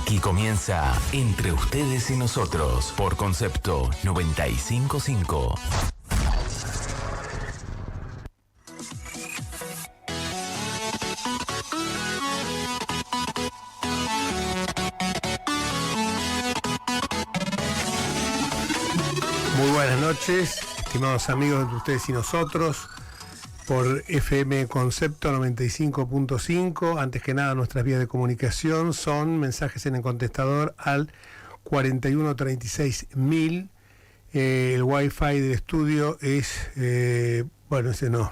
Aquí comienza Entre Ustedes y Nosotros por Concepto 95.5. Muy buenas noches, estimados amigos Entre Ustedes y Nosotros, por FM Concepto 95.5. Antes que nada, nuestras vías de comunicación son mensajes en el contestador al 4136.000. El wifi del estudio es, bueno, ese no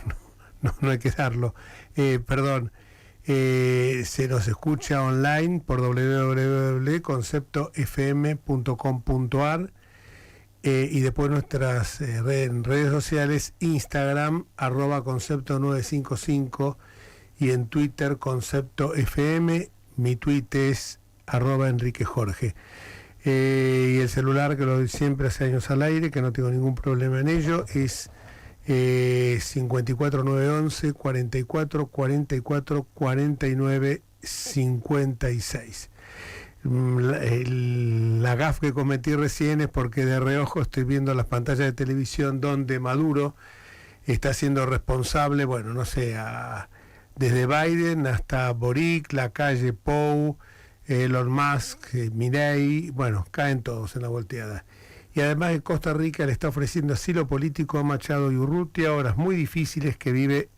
hay que darlo, perdón. Se nos escucha online por www.conceptofm.com.ar. Y después nuestras redes sociales, Instagram, @concepto955, y en Twitter, Concepto FM. Mi tweet es @EnriqueJorge. Y el celular, que lo doy siempre hace años al aire, que no tengo ningún problema en ello, es 54911 44 44 49 56. La gaf que cometí recién es porque de reojo estoy viendo las pantallas de televisión donde Maduro está siendo responsable, bueno, no sé, desde Biden hasta Boric, la calle Pou, Elon Musk, Milei, bueno, caen todos en la volteada. Y además en Costa Rica le está ofreciendo asilo político a Machado y Urrutia, horas muy difíciles que vive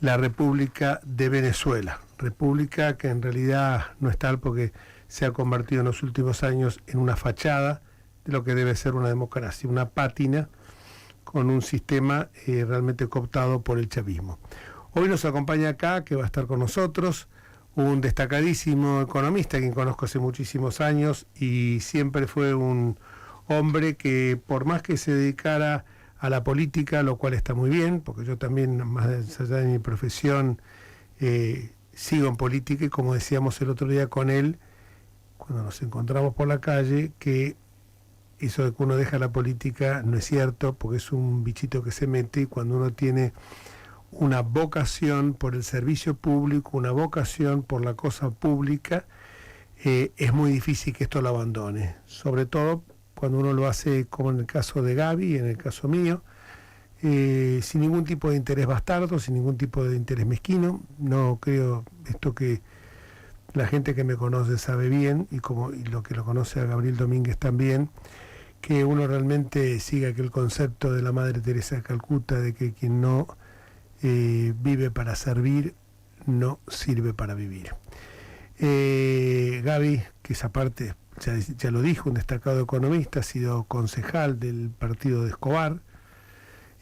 la República de Venezuela. República que en realidad no es tal, porque se ha convertido en los últimos años en una fachada de lo que debe ser una democracia, una pátina con un sistema realmente cooptado por el chavismo. Hoy nos acompaña acá, que va a estar con nosotros, un destacadísimo economista, quien conozco hace muchísimos años, y siempre fue un hombre que, por más que se dedicara a la política, lo cual está muy bien, porque yo también, más allá de mi profesión, sigo en política, y como decíamos el otro día con él, cuando nos encontramos por la calle, que eso de que uno deja la política no es cierto, porque es un bichito que se mete, y cuando uno tiene una vocación por el servicio público, una vocación por la cosa pública, es muy difícil que esto lo abandone, sobre todo cuando uno lo hace como en el caso de Gaby, en el caso mío, sin ningún tipo de interés bastardo, sin ningún tipo de interés mezquino. No creo, esto que la gente que me conoce sabe bien, y lo que lo conoce a Gabriel Domínguez también, que uno realmente sigue aquel concepto de la Madre Teresa de Calcuta, de que quien no vive para servir, no sirve para vivir. Gaby, que esa parte ya lo dijo, un destacado economista, ha sido concejal del partido de Escobar,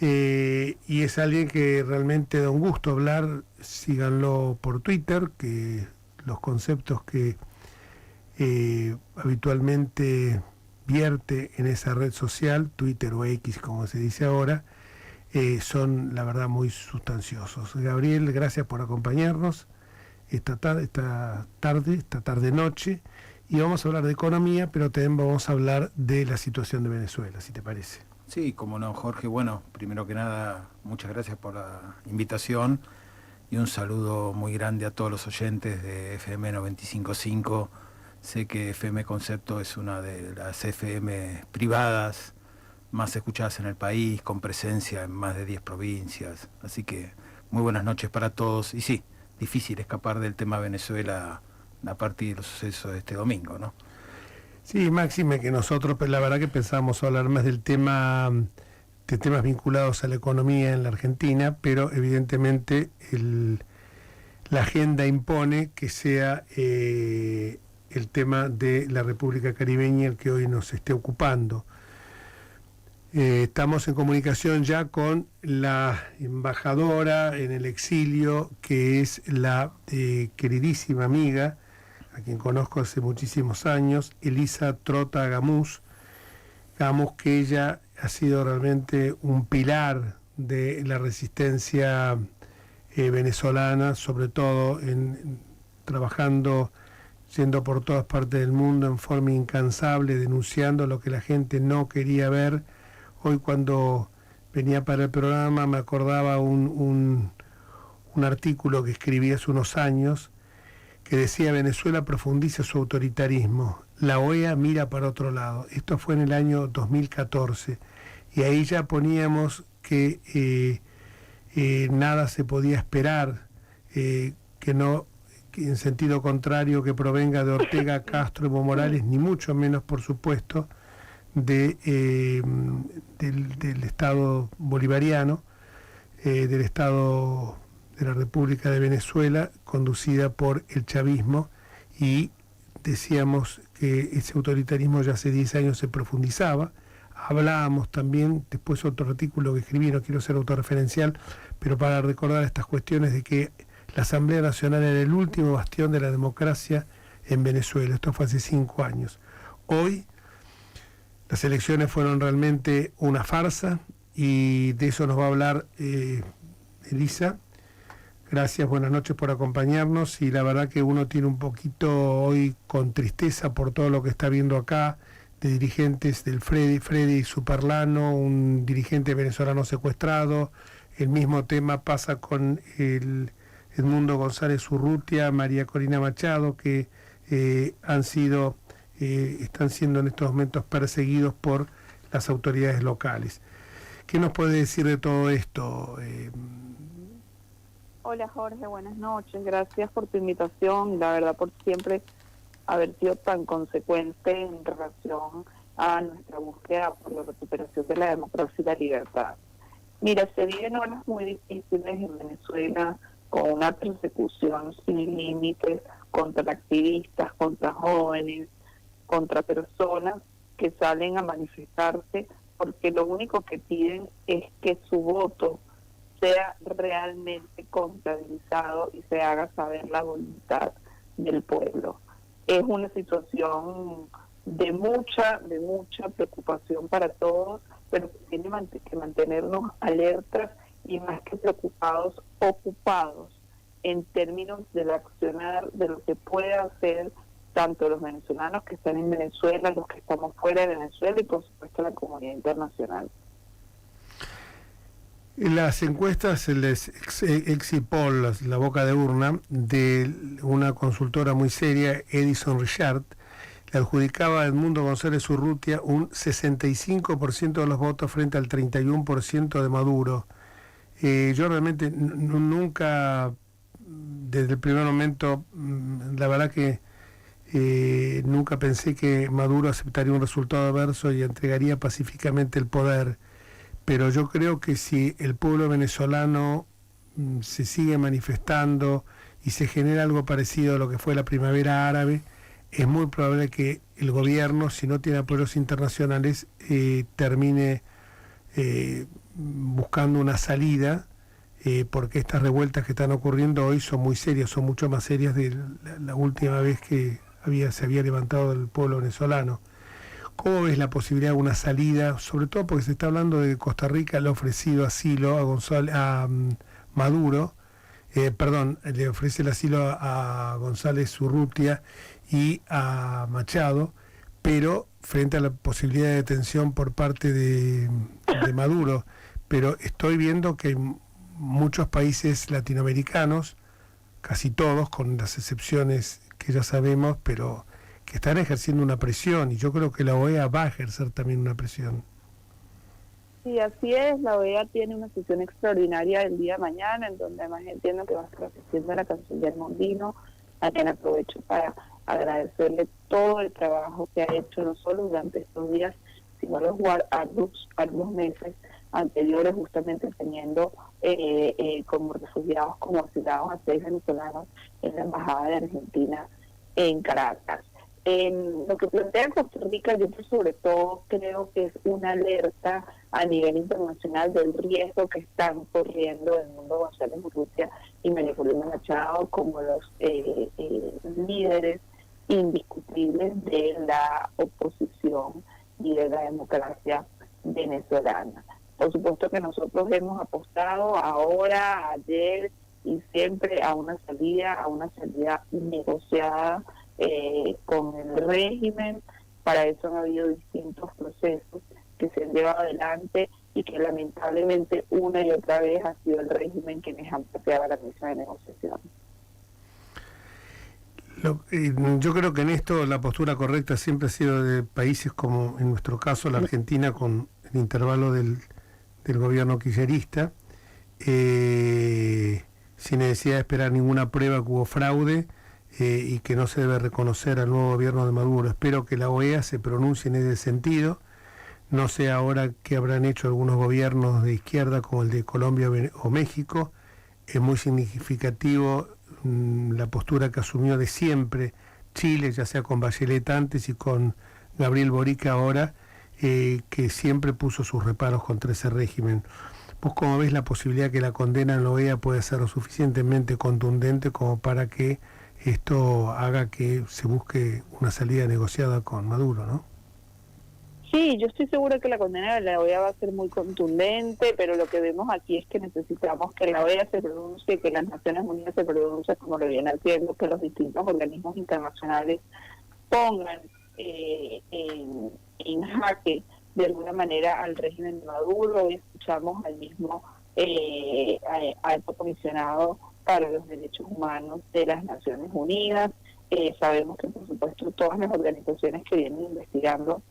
y es alguien que realmente da un gusto hablar. Síganlo por Twitter, que los conceptos que habitualmente vierte en esa red social, Twitter o X como se dice ahora, son la verdad muy sustanciosos. Gabriel, gracias por acompañarnos esta tarde noche, y vamos a hablar de economía, pero también vamos a hablar de la situación de Venezuela, si te parece. Sí, como no, Jorge. Bueno, primero que nada, muchas gracias por la invitación, y un saludo muy grande a todos los oyentes de FM 95.5. Sé que FM Concepto es una de las FM privadas más escuchadas en el país, con presencia en más de 10 provincias. Así que muy buenas noches para todos. Y sí, difícil escapar del tema Venezuela a partir de los sucesos de este domingo, ¿no? Sí, máxime que nosotros, pues, la verdad que pensamos hablar más de temas vinculados a la economía en la Argentina, pero evidentemente la agenda impone que sea el tema de la República Caribeña el que hoy nos esté ocupando. Estamos en comunicación ya con la embajadora en el exilio, que es la queridísima amiga, a quien conozco hace muchísimos años, Elisa Trota Gamuz, que ella ha sido realmente un pilar de la resistencia venezolana, sobre todo trabajando, yendo por todas partes del mundo en forma incansable, denunciando lo que la gente no quería ver. Hoy, cuando venía para el programa, me acordaba un artículo que escribí hace unos años, que decía: Venezuela profundiza su autoritarismo, la OEA mira para otro lado. Esto fue en el año 2014 y ahí ya poníamos que nada se podía esperar, que no, que en sentido contrario, que provenga de Ortega, Castro, Evo Morales, ni mucho menos, por supuesto, del Estado bolivariano, del Estado de la República de Venezuela, conducida por el chavismo, y decíamos que ese autoritarismo ya hace 10 años se profundizaba. Hablábamos también, después otro artículo que escribí, no quiero ser autorreferencial, pero para recordar estas cuestiones de que la Asamblea Nacional era el último bastión de la democracia en Venezuela. Esto fue hace 5 años. Hoy las elecciones fueron realmente una farsa y de eso nos va a hablar Elisa. Gracias, buenas noches por acompañarnos, y la verdad que uno tiene un poquito hoy con tristeza por todo lo que está viendo acá, de dirigentes del Freddy Superlano, un dirigente venezolano secuestrado. El mismo tema pasa con el Edmundo González Urrutia, María Corina Machado, que están siendo en estos momentos perseguidos por las autoridades locales. ¿Qué nos puede decir de todo esto? Hola Jorge, buenas noches, gracias por tu invitación, la verdad por siempre haber sido tan consecuente en relación a nuestra búsqueda por la recuperación de la democracia y la libertad. Mira, se viven horas muy difíciles en Venezuela, con una persecución sin límites contra activistas, contra jóvenes, contra personas que salen a manifestarse porque lo único que piden es que su voto sea realmente contabilizado y se haga saber la voluntad del pueblo. Es una situación de mucha preocupación para todos, pero que tiene que mantenernos alertas y más que preocupados, ocupados en términos del accionar, de lo que puede hacer tanto los venezolanos que están en Venezuela, los que estamos fuera de Venezuela y por supuesto la comunidad internacional. Las encuestas, el exit poll, la boca de urna, de una consultora muy seria, Edison Richard, le adjudicaba a Edmundo González Urrutia un 65% de los votos frente al 31% de Maduro. Yo realmente nunca, desde el primer momento, la verdad que nunca pensé que Maduro aceptaría un resultado adverso y entregaría pacíficamente el poder. Pero yo creo que si el pueblo venezolano se sigue manifestando y se genera algo parecido a lo que fue la primavera árabe, es muy probable que el gobierno, si no tiene apoyos internacionales, termine buscando una salida, porque estas revueltas que están ocurriendo hoy son muy serias, son mucho más serias de la última vez que se había levantado el pueblo venezolano. ¿Cómo ves la posibilidad de una salida? Sobre todo porque se está hablando de que Costa Rica le ha ofrecido asilo a Maduro, le ofrece el asilo a González Urrutia y a Machado, pero frente a la posibilidad de detención por parte de Maduro. Pero estoy viendo que hay muchos países latinoamericanos, casi todos, con las excepciones que ya sabemos, pero que están ejerciendo una presión, y yo creo que la OEA va a ejercer también una presión. Sí, así es, la OEA tiene una sesión extraordinaria el día de mañana, en donde además entiendo que va a estar asistiendo a la canciller Mondino, a quien aprovecho para agradecerle todo el trabajo que ha hecho, no solo durante estos días, sino los algunos meses anteriores, justamente teniendo como refugiados, como asilados a 6 venezolanos en la Embajada de Argentina en Caracas. Lo que plantea Costa Rica, yo sobre todo creo que es una alerta a nivel internacional del riesgo que están corriendo Edmundo González Urrutia y María Corina Machado como los líderes indiscutibles de la oposición y de la democracia venezolana. Por supuesto que nosotros hemos apostado ahora, ayer y siempre a una salida negociada con el régimen. Para eso han habido distintos procesos que se han llevado adelante y que lamentablemente una y otra vez ha sido el régimen quienes han planteado la mesa de negociación. Yo creo que en esto la postura correcta siempre ha sido de países como, en nuestro caso, la Argentina, con el intervalo del gobierno kirchnerista, sin necesidad de esperar ninguna prueba que hubo fraude y que no se debe reconocer al nuevo gobierno de Maduro. Espero que la OEA se pronuncie en ese sentido. No sé ahora qué habrán hecho algunos gobiernos de izquierda como el de Colombia o México. Es muy significativo la postura que asumió de siempre Chile, ya sea con Bachelet antes y con Gabriel Boric ahora, que siempre puso sus reparos contra ese régimen. ¿Vos cómo ves la posibilidad que la condena en la OEA pueda ser lo suficientemente contundente como para que esto haga que se busque una salida negociada con Maduro, no? Sí, yo estoy segura que la condena de la OEA va a ser muy contundente, pero lo que vemos aquí es que necesitamos que la OEA se pronuncie, que las Naciones Unidas se pronuncien como lo viene haciendo, que los distintos organismos internacionales pongan en jaque de alguna manera al régimen de Maduro. Hoy escuchamos al mismo alto comisionado para los derechos humanos de las Naciones Unidas. Sabemos que, por supuesto, todas las organizaciones que vienen investigando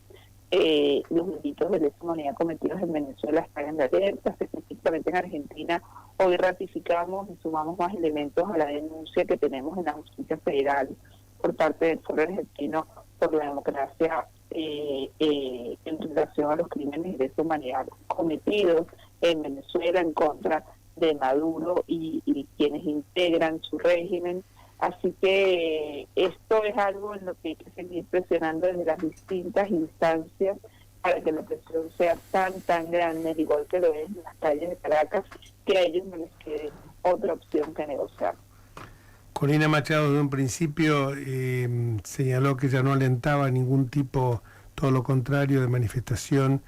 los delitos de lesa humanidad cometidos en Venezuela están en alerta. Específicamente en Argentina, hoy ratificamos y sumamos más elementos a la denuncia que tenemos en la justicia federal por parte del Foro Argentino por la Democracia en relación a los crímenes de lesa humanidad cometidos en Venezuela en contra de Maduro y quienes integran su régimen. Así que esto es algo en lo que hay que seguir presionando desde las distintas instancias para que la presión sea tan grande, al igual que lo es en las calles de Caracas, que a ellos no les quede otra opción que negociar. Corina Machado desde un principio señaló que ya no alentaba ningún tipo, todo lo contrario, de manifestación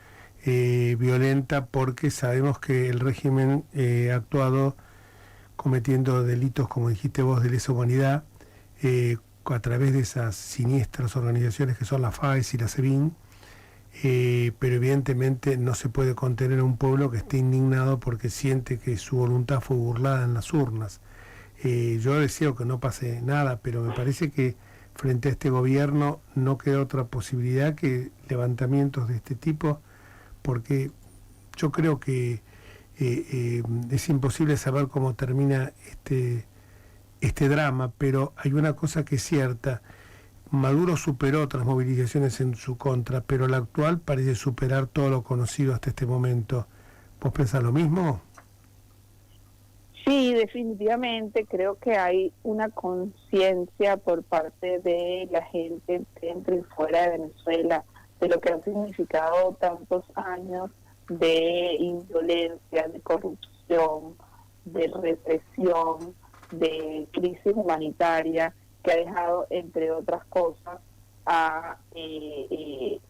violenta, porque sabemos que el régimen ha actuado cometiendo delitos, como dijiste vos, de lesa humanidad, a través de esas siniestras organizaciones que son la FAES y la SEBIN, pero evidentemente no se puede contener a un pueblo que esté indignado porque siente que su voluntad fue burlada en las urnas. Yo deseo que no pase nada, pero me parece que frente a este gobierno no queda otra posibilidad que levantamientos de este tipo, porque yo creo que es imposible saber cómo termina este drama, pero hay una cosa que es cierta: Maduro superó otras movilizaciones en su contra, pero la actual parece superar todo lo conocido hasta este momento. ¿Vos pensás lo mismo? Sí, definitivamente creo que hay una conciencia por parte de la gente dentro y fuera de Venezuela de lo que han significado tantos años de indolencia, de corrupción, de represión, de crisis humanitaria, que ha dejado, entre otras cosas, a que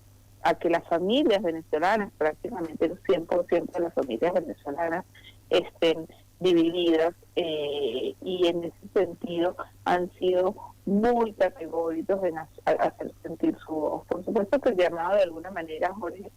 las familias venezolanas, prácticamente el 100% de las familias venezolanas, estén divididas, y en ese sentido han sido muy categóricos en hacer sentir su voz. Por supuesto que el llamado de alguna manera, Jorge,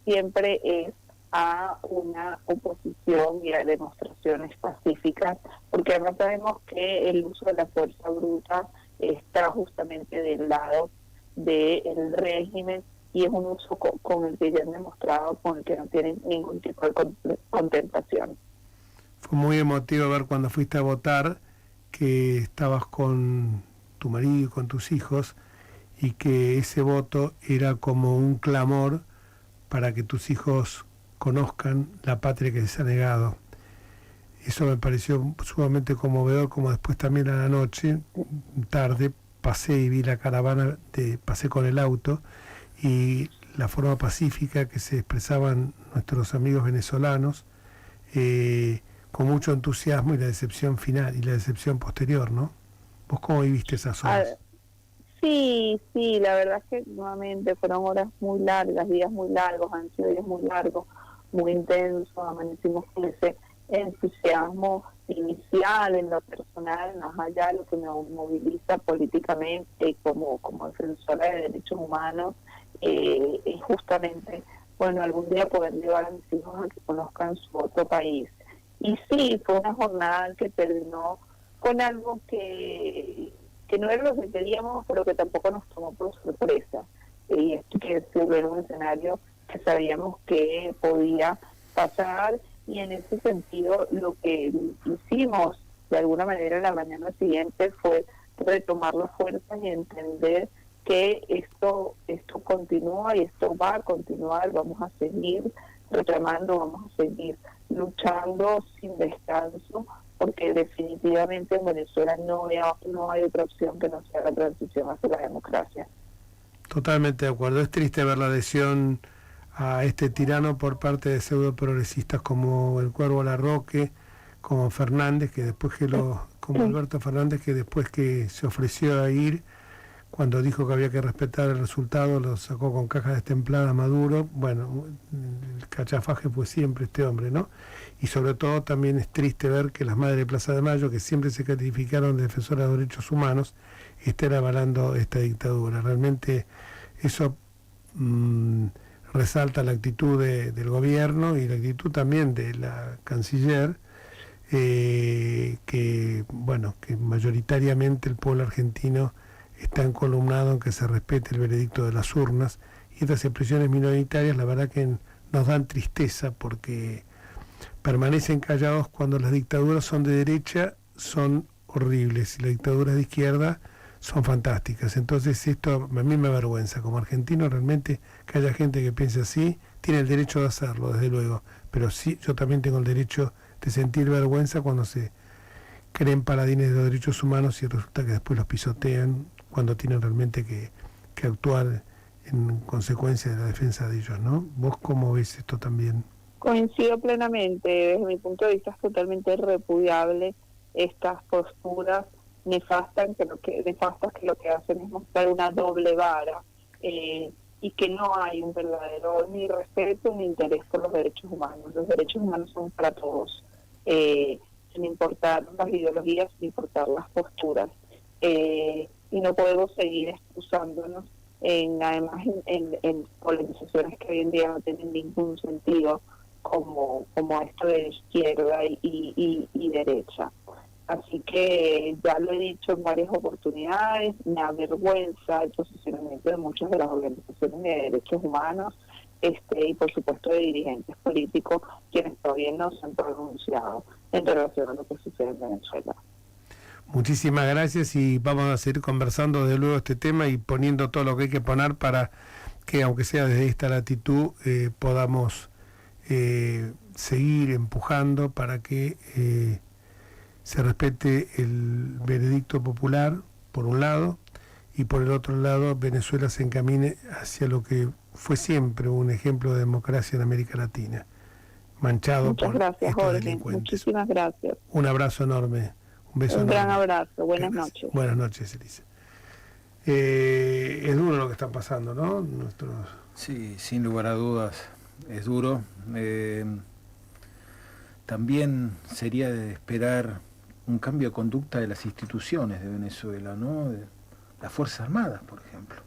siempre es a una oposición y a demostraciones pacíficas, porque además sabemos que el uso de la fuerza bruta está justamente del lado del régimen, y es un uso con el que ya han demostrado, con el que no tienen ningún tipo de contemplación. Fue muy emotivo ver cuando fuiste a votar que estabas con tu marido y con tus hijos, y que ese voto era como un clamor para que tus hijos conozcan la patria que les ha negado. Eso me pareció sumamente conmovedor, como después también a la noche, tarde, pasé y vi la caravana, pasé con el auto, y la forma pacífica que se expresaban nuestros amigos venezolanos, con mucho entusiasmo, y la decepción final y la decepción posterior, ¿no? ¿Vos cómo viviste esas horas? Sí, la verdad es que nuevamente fueron horas muy largas, días muy largos, han sido días muy largos, muy intensos. Amanecimos con ese entusiasmo inicial en lo personal, más allá de lo que me moviliza políticamente como defensora de derechos humanos, es justamente, bueno, algún día poder llevar a mis hijos a que conozcan su otro país. Y sí, fue una jornada que terminó con algo que que no era lo que queríamos, pero que tampoco nos tomó por sorpresa. Y esto que decirlo, era un escenario que sabíamos que podía pasar, y en ese sentido lo que hicimos de alguna manera en la mañana siguiente fue retomar las fuerzas y entender que esto continúa y esto va a continuar. Vamos a seguir reclamando, vamos a seguir luchando sin descanso, porque definitivamente en Venezuela no hay otra opción que no sea la transición hacia la democracia. Totalmente de acuerdo. Es triste ver la adhesión a este tirano por parte de pseudo progresistas como el Cuervo Larroque, como Fernández, que después como Alberto Fernández, que después que se ofreció a ir, cuando dijo que había que respetar el resultado, lo sacó con caja destemplada a Maduro. Bueno, el cachafaje fue siempre este hombre, ¿no? Y sobre todo también es triste ver que las madres de Plaza de Mayo, que siempre se calificaron de defensoras de derechos humanos, estén avalando esta dictadura. Realmente eso resalta la actitud del gobierno y la actitud también de la canciller, que mayoritariamente el pueblo argentino está encolumnado en que se respete el veredicto de las urnas, y estas expresiones minoritarias la verdad que nos dan tristeza, porque permanecen callados cuando las dictaduras son de derecha, son horribles, y las dictaduras de izquierda son fantásticas. Entonces esto a mí me avergüenza como argentino realmente que haya gente que piense así. Tiene el derecho de hacerlo, desde luego, pero sí, yo también tengo el derecho de sentir vergüenza cuando se creen paladines de los derechos humanos y resulta que después los pisotean cuando tienen realmente que actuar en consecuencia de la defensa de ellos, ¿no? ¿Vos cómo ves esto también? Coincido plenamente. Desde mi punto de vista es totalmente repudiable estas posturas nefastas que lo que hacen es mostrar una doble vara, y que no hay un verdadero ni respeto ni interés por los derechos humanos. Los derechos humanos son para todos, sin importar las ideologías, sin importar las posturas, y no podemos seguir excusándonos además en polarizaciones que hoy en día no tienen ningún sentido, como esto de izquierda y derecha. Así que ya lo he dicho en varias oportunidades, me avergüenza el posicionamiento de muchas de las organizaciones de derechos humanos, y por supuesto de dirigentes políticos, quienes todavía no se han pronunciado en relación a lo que sucede en Venezuela. Muchísimas gracias, y vamos a seguir conversando de luego este tema y poniendo todo lo que hay que poner para que, aunque sea desde esta latitud, podamos seguir empujando para que se respete el veredicto popular, por un lado, y por el otro lado Venezuela se encamine hacia lo que fue siempre un ejemplo de democracia en América Latina, manchado Muchas por gracias, estos Jorge. delincuentes. Muchísimas gracias. Un abrazo enorme, un beso Un enorme. gran abrazo, buenas Gracias. noches. Buenas noches, Elisa. Es duro lo que está pasando, ¿no? Sí, sin lugar a dudas, es duro. También sería de esperar un cambio de conducta de las instituciones de Venezuela, ¿no? De las Fuerzas Armadas, por ejemplo.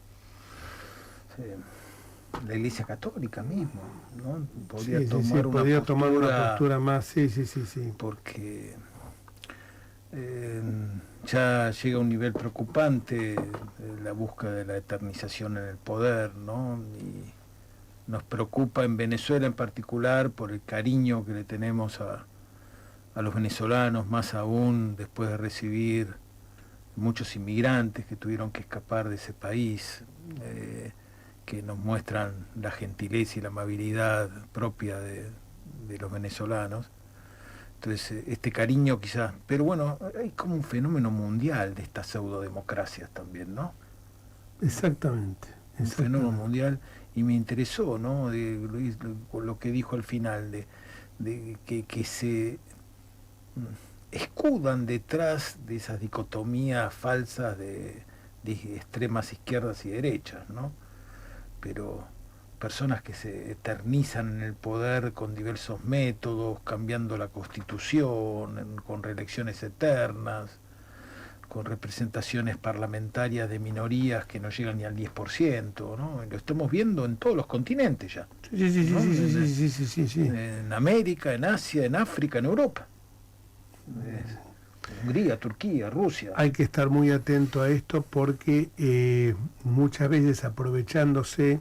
La Iglesia Católica mismo, ¿no? Podría tomar una postura más, sí. Porque ya llega a un nivel preocupante la búsqueda de la eternización en el poder, ¿no? Y nos preocupa en Venezuela en particular por el cariño que le tenemos a los venezolanos, más aún después de recibir muchos inmigrantes que tuvieron que escapar de ese país, que nos muestran la gentileza y la amabilidad propia de los venezolanos. Entonces, este cariño quizás, pero bueno, hay como un fenómeno mundial de estas pseudodemocracias también, ¿no? Exactamente. Un fenómeno mundial, y me interesó, ¿no? Lo que dijo al final, de que se escudan detrás de esas dicotomías falsas de extremas izquierdas y derechas, ¿no? Pero personas que se eternizan en el poder con diversos métodos, cambiando la Constitución, con reelecciones eternas, con representaciones parlamentarias de minorías que no llegan ni al 10%, ¿no? Lo estamos viendo en todos los continentes ya. Sí. En América, en Asia, en África, en Europa. Hungría, Turquía, Rusia. Hay que estar muy atento a esto porque muchas veces aprovechándose,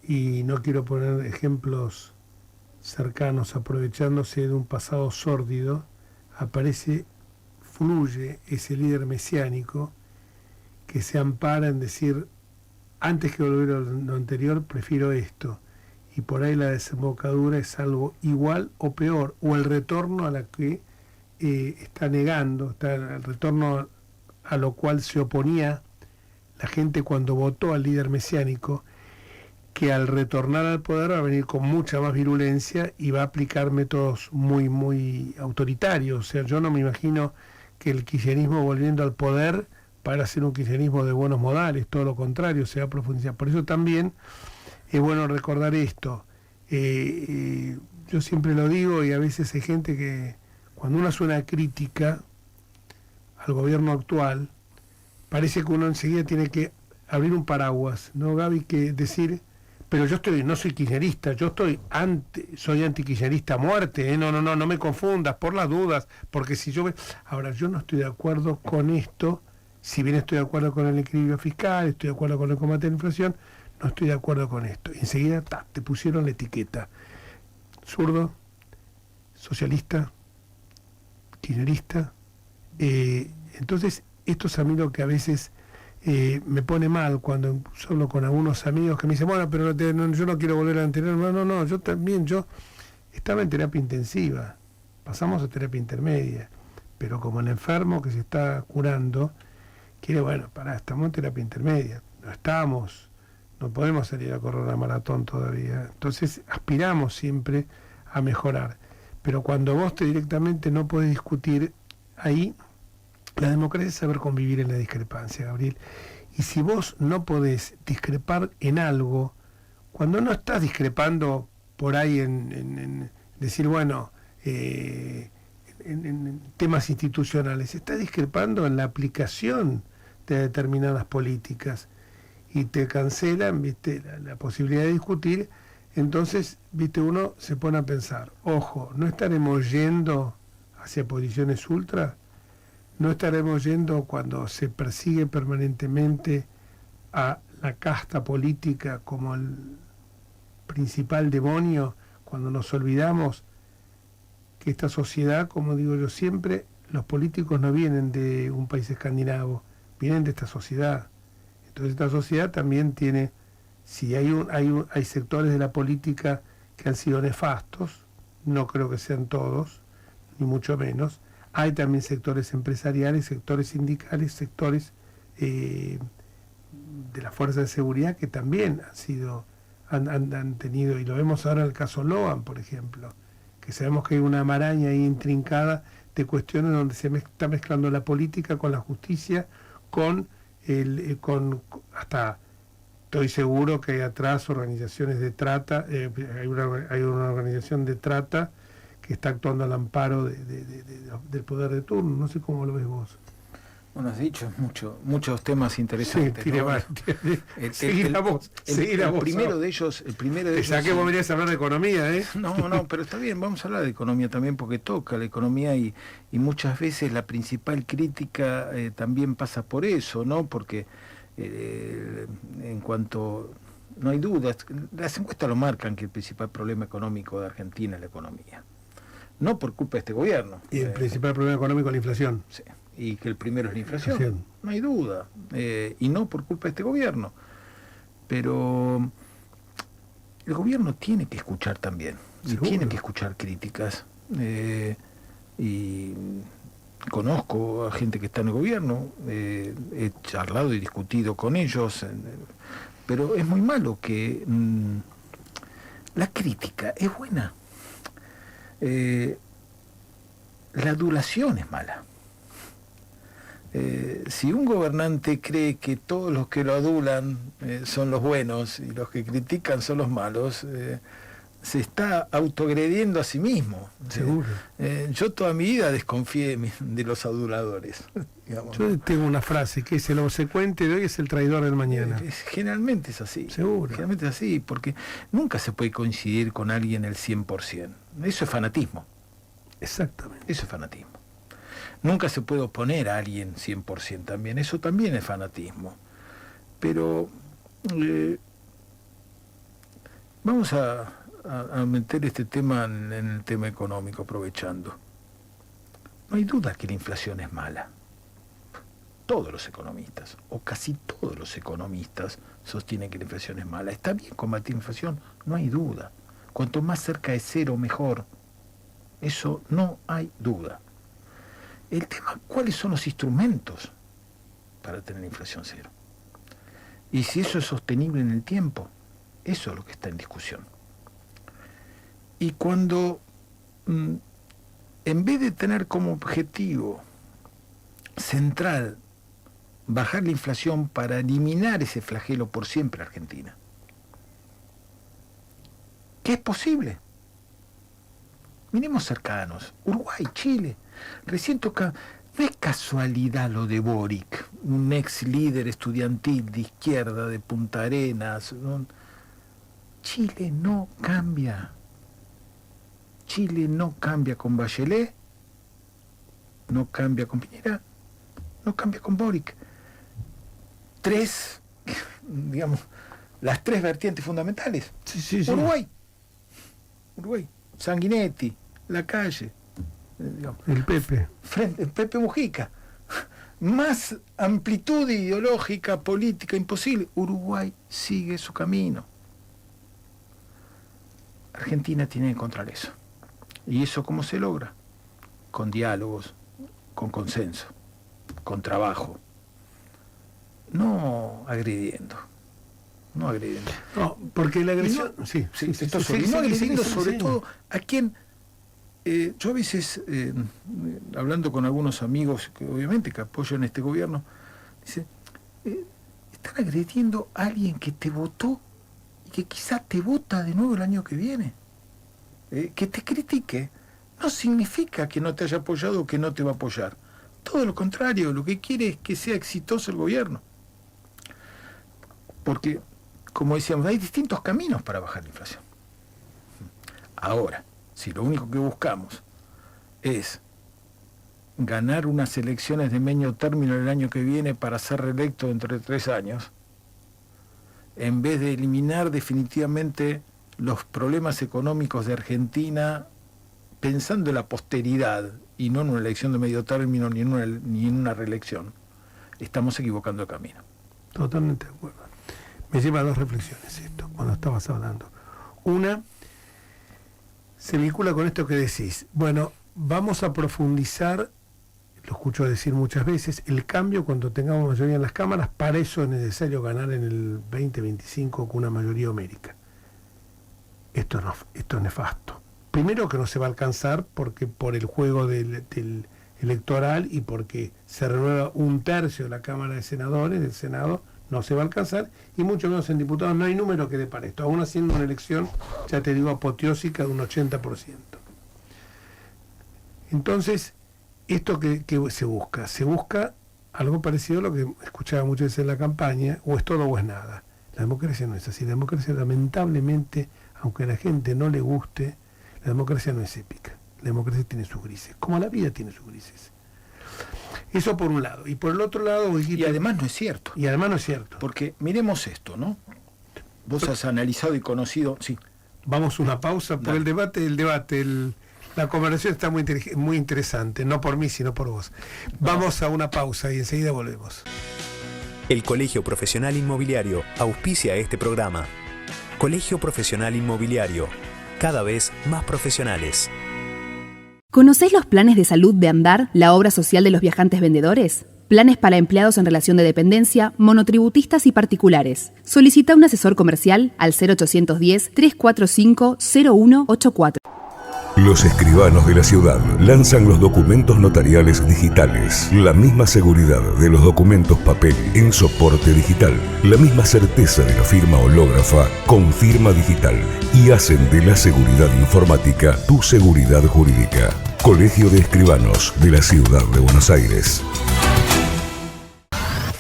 y no quiero poner ejemplos cercanos, aprovechándose de un pasado sórdido, fluye ese líder mesiánico que se ampara en decir, antes que volver a lo anterior, prefiero esto. Y por ahí la desembocadura es algo igual o peor, o el retorno a la que está negando, está el retorno a lo cual se oponía la gente cuando votó al líder mesiánico, que al retornar al poder va a venir con mucha más virulencia y va a aplicar métodos muy, muy autoritarios. O sea, yo no me imagino que el kirchnerismo volviendo al poder para hacer un kirchnerismo de buenos modales, todo lo contrario, se va a profundizar. Por eso también es bueno recordar esto. Yo siempre lo digo y a veces hay gente que cuando uno hace una crítica al gobierno actual, parece que uno enseguida tiene que abrir un paraguas, ¿no, Gaby? Que decir, pero yo no soy kirchnerista, yo soy antikirchnerista a muerte, no me confundas, por las dudas, porque si yo... Ahora, yo no estoy de acuerdo con esto, si bien estoy de acuerdo con el equilibrio fiscal, estoy de acuerdo con el combate a la inflación, no estoy de acuerdo con esto. Enseguida te pusieron la etiqueta. Zurdo, socialista, kirchnerista. Entonces, esto es a mí lo que a veces me pone mal cuando hablo con algunos amigos que me dicen, bueno, pero yo no quiero volver a anterior. No, yo también, yo estaba en terapia intensiva, pasamos a terapia intermedia, pero como el enfermo que se está curando, quiere, estamos en terapia intermedia, no podemos salir a correr una maratón todavía, entonces aspiramos siempre a mejorar, pero cuando vos directamente no podés discutir, ahí la democracia es saber convivir en la discrepancia, Gabriel, y si vos no podés discrepar en algo, cuando no estás discrepando por ahí en decir, en temas institucionales, estás discrepando en la aplicación de determinadas políticas, y te cancelan, ¿viste?, la posibilidad de discutir, entonces, ¿viste?, uno se pone a pensar, ojo, ¿no estaremos yendo hacia posiciones ultra? ¿No estaremos yendo cuando se persigue permanentemente a la casta política como el principal demonio, cuando nos olvidamos que esta sociedad, como digo yo siempre, los políticos no vienen de un país escandinavo, vienen de esta sociedad? Entonces esta sociedad también tiene, si hay sectores de la política que han sido nefastos, no creo que sean todos, ni mucho menos, hay también sectores empresariales, sectores sindicales, sectores de la fuerza de seguridad que también han tenido, y lo vemos ahora en el caso Loan, por ejemplo, que sabemos que hay una maraña ahí intrincada de cuestiones donde se está mezclando la política con la justicia, hasta estoy seguro que hay atrás organizaciones de trata, hay una organización de trata que está actuando al amparo del poder de turno. No sé cómo lo ves vos. Bueno, has dicho muchos temas interesantes. Sí, ¿no? Seguir a vos. El primero de ellos... Pensá que vos venías a hablar de economía, ¿eh? No, pero está bien, vamos a hablar de economía también porque toca la economía y muchas veces la principal crítica también pasa por eso, ¿no? Porque en cuanto... No hay dudas, las encuestas lo marcan que el principal problema económico de Argentina es la economía. No por culpa de este gobierno. Y el principal problema económico es la inflación. Sí. Y que el primero es la inflación, no hay duda, y no por culpa de este gobierno, pero el gobierno tiene que escuchar también, y tiene que escuchar críticas, y conozco a gente que está en el gobierno, he charlado y discutido con ellos, pero es muy malo que la crítica es buena, la adulación es mala. Si un gobernante cree que todos los que lo adulan son los buenos y los que critican son los malos, se está autoagrediendo a sí mismo. Seguro. Yo toda mi vida desconfié de los aduladores. Digamos. Yo tengo una frase que es: el obsecuente de hoy es el traidor del mañana. Generalmente es así. Seguro. Generalmente es así, porque nunca se puede coincidir con alguien el 100%. Eso es fanatismo. Exactamente. Eso es fanatismo. Nunca se puede oponer a alguien 100% también, eso también es fanatismo. Pero vamos a meter este tema en el tema económico, aprovechando. No hay duda que la inflación es mala. Todos los economistas, o casi todos los economistas, sostienen que la inflación es mala. Está bien combatir la inflación, no hay duda. Cuanto más cerca de cero, mejor. Eso no hay duda. El tema, ¿cuáles son los instrumentos para tener inflación cero? Y si eso es sostenible en el tiempo, eso es lo que está en discusión. Y cuando, en vez de tener como objetivo central bajar la inflación para eliminar ese flagelo por siempre a Argentina, ¿qué es posible? Miremos cercanos, Uruguay, Chile, recién toca. No es casualidad lo de Boric, un ex líder estudiantil de izquierda de Punta Arenas. ¿No? Chile no cambia. Chile no cambia con Bachelet, no cambia con Piñera, no cambia con Boric. Las tres vertientes fundamentales. Sí. Uruguay, Sanguinetti, Lacalle, el Pepe. Pepe Mujica. Más amplitud ideológica, política, imposible. Uruguay sigue su camino. Argentina tiene que encontrar eso. ¿Y eso cómo se logra? Con diálogos, con consenso, con trabajo. No agrediendo. No, porque la agresión... No agrediendo sobre todo a quien... yo a veces, hablando con algunos amigos que obviamente que apoyan este gobierno, dicen, están agrediendo a alguien que te votó y que quizás te vota de nuevo el año que viene. Que te critique no significa que no te haya apoyado o que no te va a apoyar. Todo lo contrario, lo que quiere es que sea exitoso el gobierno. Porque, como decíamos, hay distintos caminos para bajar la inflación. Ahora, si lo único que buscamos es ganar unas elecciones de medio término el año que viene para ser reelecto dentro de 3 años, en vez de eliminar definitivamente los problemas económicos de Argentina pensando en la posteridad y no en una elección de medio término ni en una reelección, estamos equivocando el camino. Totalmente de acuerdo. Me lleva a 2 reflexiones esto, cuando estabas hablando. Una, se vincula con esto que decís. Bueno, vamos a profundizar, lo escucho decir muchas veces, el cambio cuando tengamos mayoría en las cámaras. Para eso es necesario ganar en el 2025 con una mayoría homérica. Esto es nefasto. Primero que no se va a alcanzar porque por el juego del electoral y porque se renueva 1/3 de la Cámara de Senadores, del Senado, no se va a alcanzar, y mucho menos en diputados. No hay número que dé para esto, aún haciendo una elección, ya te digo, apoteósica de un 80%. Entonces, ¿esto que se busca? Se busca algo parecido a lo que escuchaba muchas veces en la campaña, o es todo o es nada. La democracia no es así. La democracia, lamentablemente, aunque a la gente no le guste, la democracia no es épica. La democracia tiene sus grises, como la vida tiene sus grises. Eso por un lado. Y por el otro lado... Y además no es cierto. Y además no es cierto. Porque miremos esto, ¿no? Vos has analizado y conocido... Sí. Vamos a una pausa por el debate. La conversación está muy interesante. No por mí, sino por vos. Vamos a una pausa y enseguida volvemos. El Colegio Profesional Inmobiliario auspicia este programa. Colegio Profesional Inmobiliario, cada vez más profesionales. ¿Conocés los planes de salud de Andar, la obra social de los viajantes vendedores? Planes para empleados en relación de dependencia, monotributistas y particulares. Solicita un asesor comercial al 0810-345-0184. Los escribanos de la ciudad lanzan los documentos notariales digitales. La misma seguridad de los documentos papel en soporte digital. La misma certeza de la firma hológrafa con firma digital. Y hacen de la seguridad informática tu seguridad jurídica. Colegio de Escribanos de la Ciudad de Buenos Aires.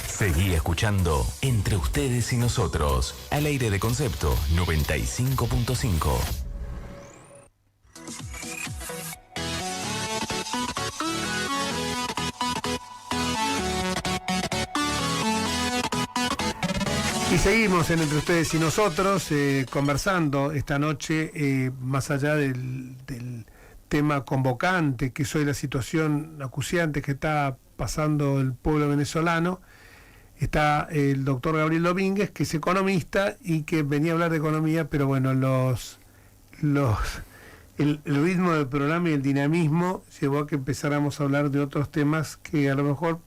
Seguí escuchando Entre Ustedes y Nosotros, al aire de Concepto 95.5. Y seguimos en Entre Ustedes y Nosotros, conversando esta noche, más allá del tema convocante, que es hoy la situación acuciante que está pasando el pueblo venezolano. Está el doctor Gabriel Domínguez, que es economista y que venía a hablar de economía, pero bueno, el ritmo del programa y el dinamismo llevó a que empezáramos a hablar de otros temas que a lo mejor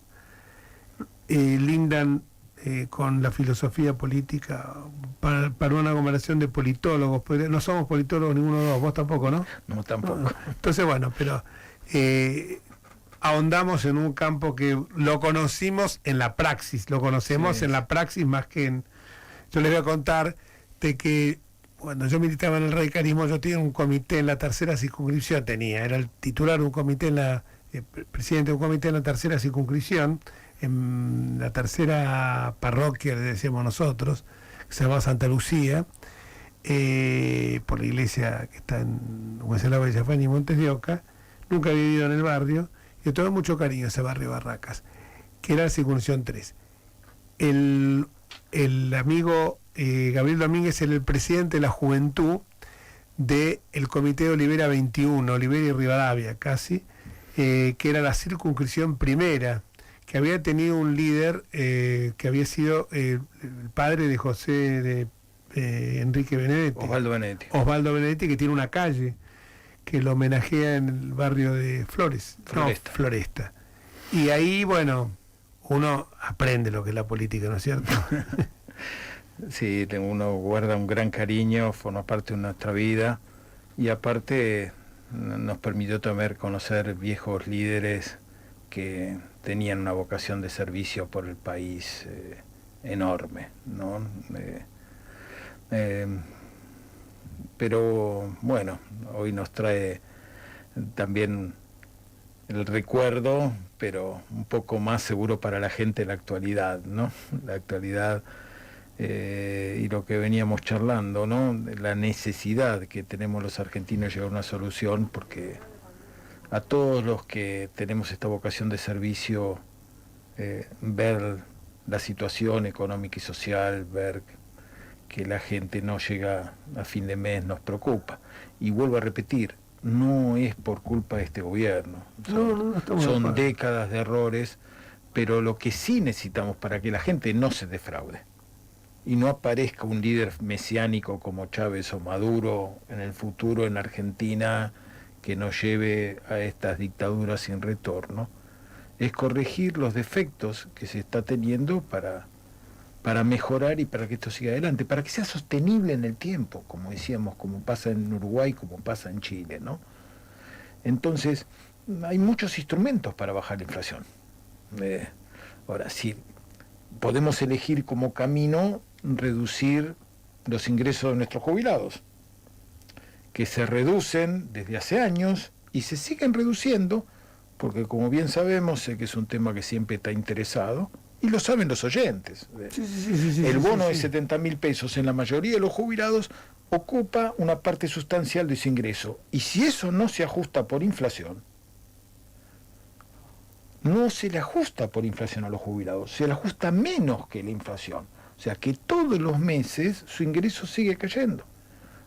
lindan con la filosofía política para una conversación de politólogos. No somos politólogos ninguno de los dos, vos tampoco, ¿no? No, tampoco. Entonces, bueno, pero ahondamos en un campo que lo conocimos en la praxis, lo conocemos en la praxis más que en... Yo les voy a contar de que cuando yo militaba en el radicalismo, yo tenía un comité en la tercera circunscripción, era el titular de un comité presidente de un comité en la tercera circunscripción, en la tercera parroquia, le decíamos nosotros, que se llamaba Santa Lucía, por la iglesia que está en Wenceslao Villafán y Montes de Oca. Nunca había vivido en el barrio, y yo tengo mucho cariño a ese barrio Barracas, que era la circunscripción 3. El amigo Gabriel Domínguez era el presidente de la juventud del comité de Olivera 21, Olivera y Rivadavia casi, que era la circunscripción primera, que había tenido un líder que había sido el padre de José de Enrique Benedetti. Osvaldo Benedetti, que tiene una calle que lo homenajea en el barrio de Floresta. Y ahí, bueno, uno aprende lo que es la política, ¿no es cierto? Sí, uno guarda un gran cariño, forma parte de nuestra vida, y aparte nos permitió también conocer viejos líderes que tenían una vocación de servicio por el país enorme, ¿no? Pero bueno, hoy nos trae también el recuerdo, pero un poco más seguro para la gente de la actualidad, ¿no? La actualidad y lo que veníamos charlando, ¿no? La necesidad que tenemos los argentinos de llegar a una solución, porque a todos los que tenemos esta vocación de servicio, ver la situación económica y social, ver que la gente no llega a fin de mes, nos preocupa. Y vuelvo a repetir, no es por culpa de este gobierno, son décadas de errores, pero lo que sí necesitamos para que la gente no se defraude y no aparezca un líder mesiánico como Chávez o Maduro en el futuro en Argentina, que nos lleve a estas dictaduras sin retorno, es corregir los defectos que se está teniendo para mejorar y para que esto siga adelante, para que sea sostenible en el tiempo, como decíamos, como pasa en Uruguay, como pasa en Chile, ¿no? Entonces, hay muchos instrumentos para bajar la inflación. Ahora, sí, podemos elegir como camino reducir los ingresos de nuestros jubilados, que se reducen desde hace años y se siguen reduciendo, porque como bien sabemos, sé que es un tema que siempre está interesado, y lo saben los oyentes. El bono de 70.000 pesos en la mayoría de los jubilados ocupa una parte sustancial de su ingreso, y si eso no se ajusta por inflación, no se le ajusta por inflación a los jubilados, se le ajusta menos que la inflación, o sea que todos los meses su ingreso sigue cayendo.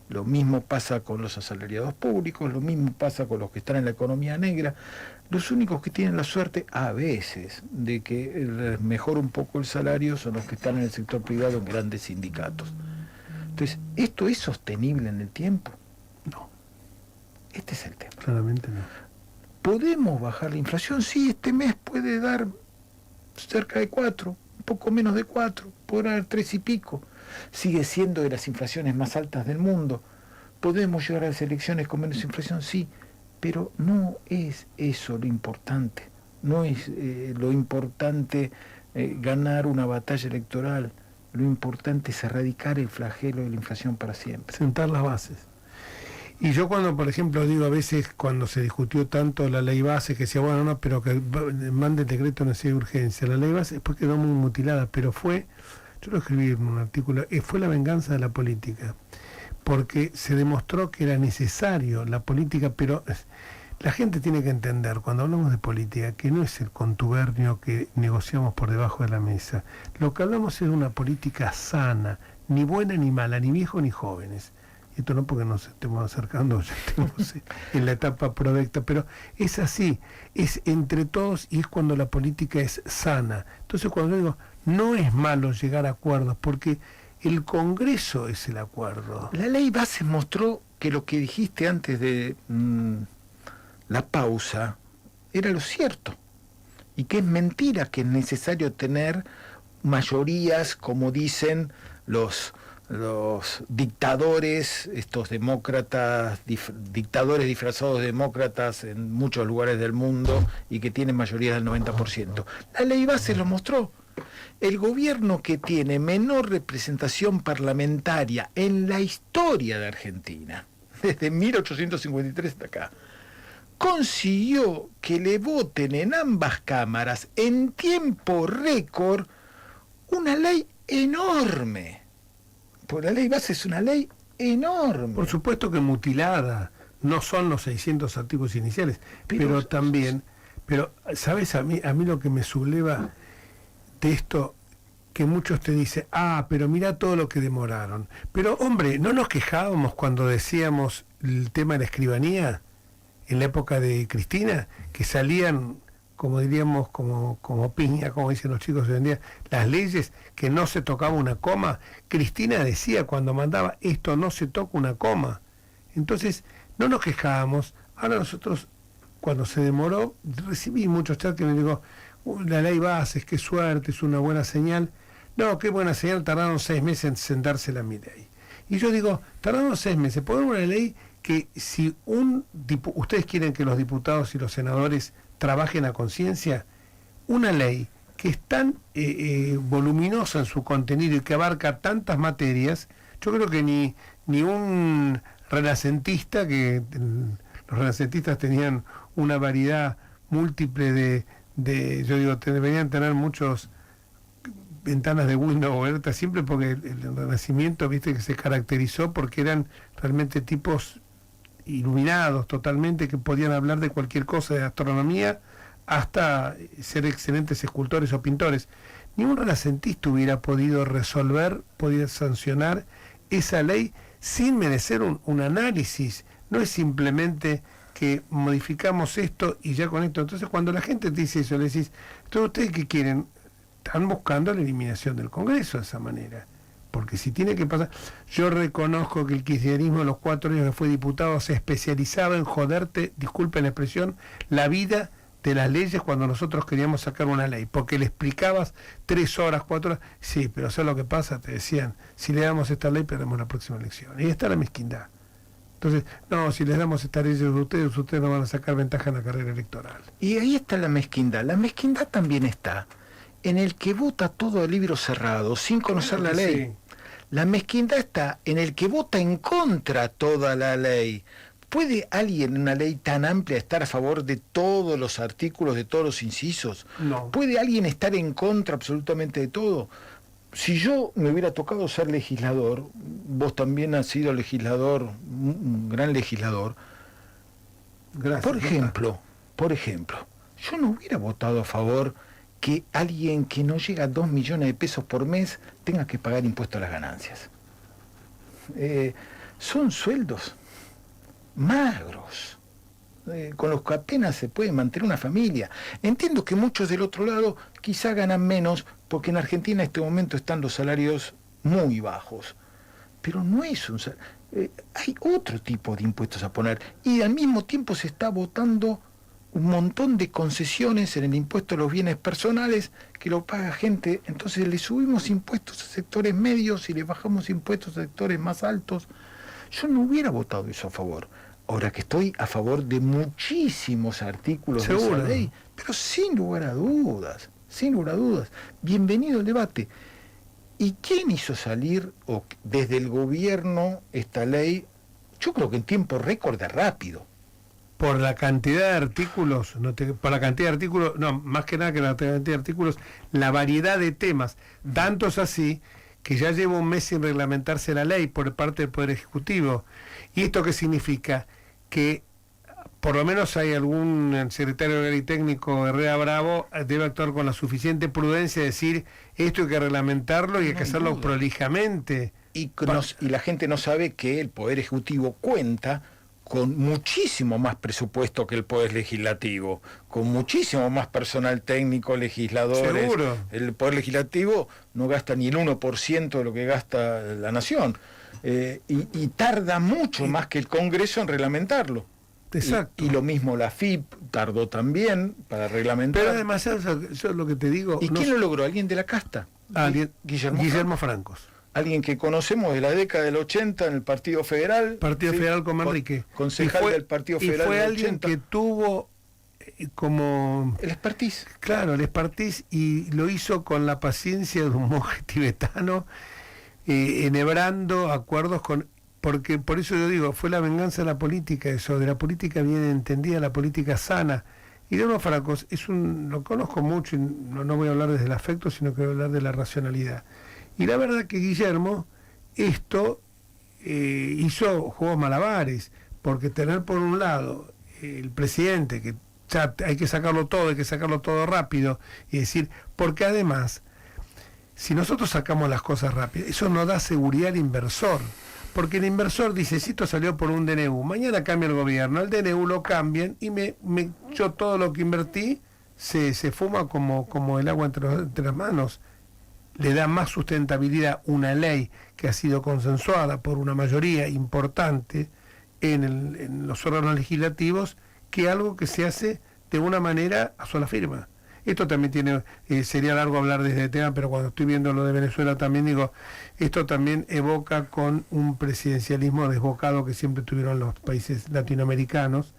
Lo mismo pasa con los asalariados públicos, lo mismo pasa con los que están en la economía negra. Los únicos que tienen la suerte, a veces, de que les mejora un poco el salario son los que están en el sector privado en grandes sindicatos. Entonces, ¿esto es sostenible en el tiempo? No. Este es el tema. Claramente no. ¿Podemos bajar la inflación? Sí, este mes puede dar cerca de 4, un poco menos de 4, podrá dar 3 y pico. Sigue siendo de las inflaciones más altas del mundo. ¿Podemos llegar a las elecciones con menos inflación? Sí, pero no es eso lo importante. No es lo importante ganar una batalla electoral. Lo importante es erradicar el flagelo de la inflación para siempre. Sentar las bases. Y yo cuando, por ejemplo, digo a veces, cuando se discutió tanto la ley base, que decía, bueno, no, pero que mande el decreto de necesidad de urgencia. La ley base después quedó muy mutilada, pero fue... Yo lo escribí en un artículo, fue la venganza de la política, porque se demostró que era necesario la política, pero La gente tiene que entender, cuando hablamos de política, que no es el contubernio que negociamos por debajo de la mesa. Lo que hablamos es de una política sana, ni buena ni mala, ni viejos ni jóvenes. Esto no porque nos estemos acercando, ya estemos en la etapa provecta, pero es así, es entre todos y es cuando la política es sana. Entonces cuando yo digo, no es malo llegar a acuerdos, porque el Congreso es el acuerdo. La ley base mostró que lo que dijiste antes de la pausa era lo cierto, y que es mentira que es necesario tener mayorías, como dicen los dictadores, estos demócratas, dictadores disfrazados de demócratas en muchos lugares del mundo y que tienen mayoría del 90%. La ley base lo mostró. El gobierno que tiene menor representación parlamentaria en la historia de Argentina, desde 1853 hasta acá, consiguió que le voten en ambas cámaras en tiempo récord una ley enorme. Porque la ley base es una ley enorme. Por supuesto que mutilada, no son los 600 artículos iniciales, pero también, ¿sabes? A mí lo que me subleva de esto, que muchos te dicen, pero mira todo lo que demoraron. Pero hombre, ¿no nos quejábamos cuando decíamos el tema de la escribanía en la época de Cristina? Que salían, como diríamos, como piña, como dicen los chicos hoy en día, las leyes, que no se tocaba una coma. Cristina decía cuando mandaba, esto no se toca una coma. Entonces, no nos quejábamos. Ahora nosotros, cuando se demoró, recibí muchos chats que me digo, la ley base, qué suerte, es una buena señal. No, qué buena señal, tardaron 6 meses en sentarse la mi ley. Y yo digo, tardaron 6 meses, ponemos una ley que si ustedes quieren que los diputados y los senadores trabajen a conciencia, una ley que es tan voluminosa en su contenido y que abarca tantas materias, yo creo que ni un renacentista, que los renacentistas tenían una variedad múltiple yo digo, deberían tener muchos ventanas de Windows abiertas siempre, porque el Renacimiento, viste, que se caracterizó porque eran realmente tipos iluminados totalmente, que podían hablar de cualquier cosa, de astronomía hasta ser excelentes escultores o pintores. Ningún renacentista hubiera podido sancionar esa ley sin merecer un análisis. No es simplemente que modificamos esto y ya con esto. Entonces cuando la gente te dice eso, le decís, ¿todos ustedes qué quieren? Están buscando la eliminación del Congreso de esa manera. Porque si tiene que pasar, yo reconozco que el kirchnerismo en los 4 años que fue diputado se especializaba en joderte, disculpen la expresión, la vida de las leyes cuando nosotros queríamos sacar una ley, porque le explicabas 3 horas, 4 horas, sí, pero ¿sabes lo que pasa? Te decían, si le damos esta ley perdemos la próxima elección. Y ahí está la mezquindad. Entonces, no, si les damos esta ley a ustedes no van a sacar ventaja en la carrera electoral. Y ahí está la mezquindad. La mezquindad también está en el que vota todo a libro cerrado, sin conocer la ley. Sí. La mezquindad está en el que vota en contra toda la ley. ¿Puede alguien en una ley tan amplia estar a favor de todos los artículos, de todos los incisos? No. ¿Puede alguien estar en contra absolutamente de todo? Si yo me hubiera tocado ser legislador, vos también has sido legislador, un gran legislador. Gracias. Por ejemplo, yo no hubiera votado a favor que alguien que no llega a 2 millones de pesos por mes tenga que pagar impuesto a las ganancias. Son sueldos magros, con los que apenas se puede mantener una familia. Entiendo que muchos del otro lado quizá ganan menos, porque en Argentina en este momento están los salarios muy bajos, pero no es un salario. Hay otro tipo de impuestos a poner, y al mismo tiempo se está votando un montón de concesiones en el impuesto a los bienes personales que lo paga gente. Entonces le subimos impuestos a sectores medios y le bajamos impuestos a sectores más altos. Yo no hubiera votado eso a favor. Ahora que estoy a favor de muchísimos artículos de esa ley, pero sin lugar a dudas, bienvenido el debate. ¿Y quién hizo salir desde el gobierno esta ley? Yo creo que en tiempo récord de rápido. Por la cantidad de artículos, más que nada que la cantidad de artículos, la variedad de temas, tanto es así que ya lleva un mes sin reglamentarse la ley por parte del Poder Ejecutivo. ¿Y esto qué significa? Que por lo menos hay algún secretario de ley técnico, Herrera Bravo, debe actuar con la suficiente prudencia, decir, esto hay que reglamentarlo y hay que hacerlo prolijamente. Y la gente no sabe que el Poder Ejecutivo cuenta con muchísimo más presupuesto que el Poder Legislativo, con muchísimo más personal técnico, legisladores. Seguro. El Poder Legislativo no gasta ni el 1% de lo que gasta la Nación, y tarda mucho más que el Congreso en reglamentarlo. Exacto. Y lo mismo la FIP tardó también para reglamentar. Pero además, eso es lo que te digo. ¿Y quién lo logró? ¿Alguien de la casta? Guillermo Francos. Alguien que conocemos de la década del 80 en el Partido Federal. Partido Federal con Manrique. Concejal del Partido Federal. Y fue del alguien 80. que tuvo como... El expertise. Claro, el expertise, y lo hizo con la paciencia de un monje tibetano, enhebrando acuerdos con... Porque por eso yo digo, fue la venganza de la política, eso, de la política bien entendida, la política sana. Y Guillermo Francos lo conozco mucho, y no voy a hablar desde el afecto, sino que voy a hablar de la racionalidad. Y la verdad que Guillermo, hizo juegos malabares, porque tener por un lado el presidente, que ya hay que sacarlo todo rápido, y decir, porque además, si nosotros sacamos las cosas rápido, eso no da seguridad al inversor. Porque el inversor dice, si esto salió por un DNU, mañana cambia el gobierno, el DNU lo cambian y yo todo lo que invertí se fuma como el agua entre las manos. Le da más sustentabilidad una ley que ha sido consensuada por una mayoría importante en los órganos legislativos que algo que se hace de una manera a sola firma. Esto también sería largo hablar de este tema, pero cuando estoy viendo lo de Venezuela también digo, esto también evoca con un presidencialismo desbocado que siempre tuvieron los países latinoamericanos,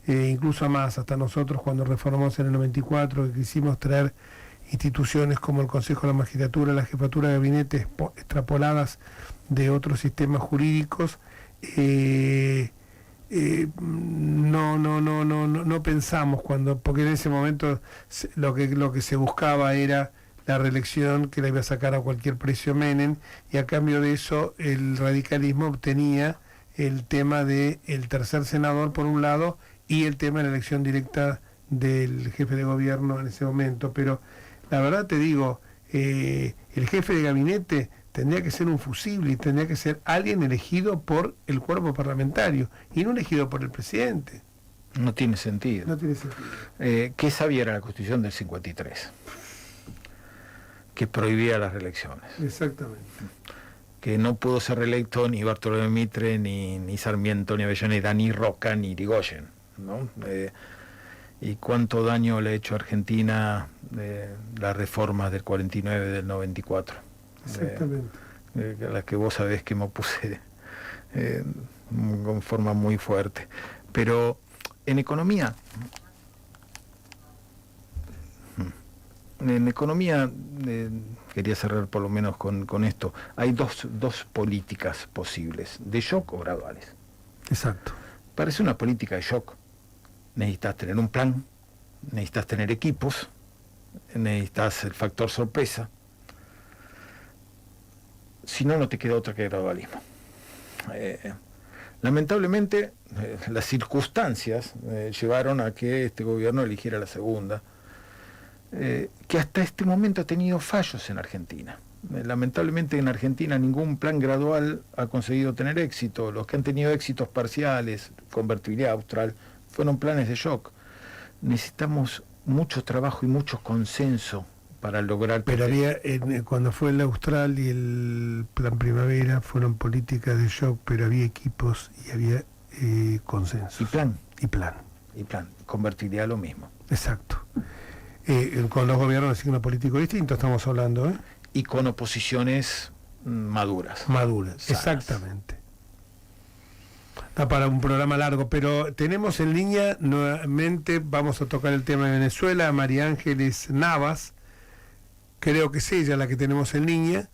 incluso más, hasta nosotros cuando reformamos en el 94, que quisimos traer instituciones como el Consejo de la Magistratura, la Jefatura de Gabinete, extrapoladas de otros sistemas jurídicos, no pensamos porque en ese momento lo que se buscaba era la reelección, que la iba a sacar a cualquier precio Menem, y a cambio de eso el radicalismo obtenía el tema del tercer senador por un lado y el tema de la elección directa del jefe de gobierno en ese momento. Pero la verdad te digo, el jefe de gabinete tendría que ser un fusible y tendría que ser alguien elegido por el cuerpo parlamentario y no elegido por el presidente. No tiene sentido. No tiene sentido. ¿Qué sabía era la Constitución del 53? Que prohibía las reelecciones. Exactamente. Que no pudo ser reelecto ni Bartolomé Mitre, ni Sarmiento, ni Avellaneda, ni Roca, ni Irigoyen, ¿no? Y cuánto daño le ha hecho a Argentina las reformas del 49, del 94. Exactamente. A las que vos sabés que me opuse con forma muy fuerte. Pero en economía, quería cerrar por lo menos con esto, hay dos políticas posibles, de shock o graduales. Exacto. Parece una política de shock. Necesitas tener un plan, necesitas tener equipos, necesitas el factor sorpresa. Si no, no te queda otra que gradualismo. Lamentablemente, las circunstancias llevaron a que este gobierno eligiera la segunda, que hasta este momento ha tenido fallos en Argentina. Lamentablemente en Argentina ningún plan gradual ha conseguido tener éxito. Los que han tenido éxitos parciales, convertibilidad austral, fueron planes de shock. Necesitamos mucho trabajo y mucho consenso para lograr... Pero había, cuando fue el Austral y el Plan Primavera, fueron políticas de shock, pero había equipos y había consenso. Y plan. Y plan. Y plan. Convertibilidad lo mismo. Exacto. Con los gobiernos de signo político distinto estamos hablando, ¿eh? Y con oposiciones maduras. Maduras, sanas. Exactamente. Está para un programa largo, pero tenemos en línea nuevamente, vamos a tocar el tema de Venezuela, a María Ángeles Navas. Creo que es ella la que tenemos en línea.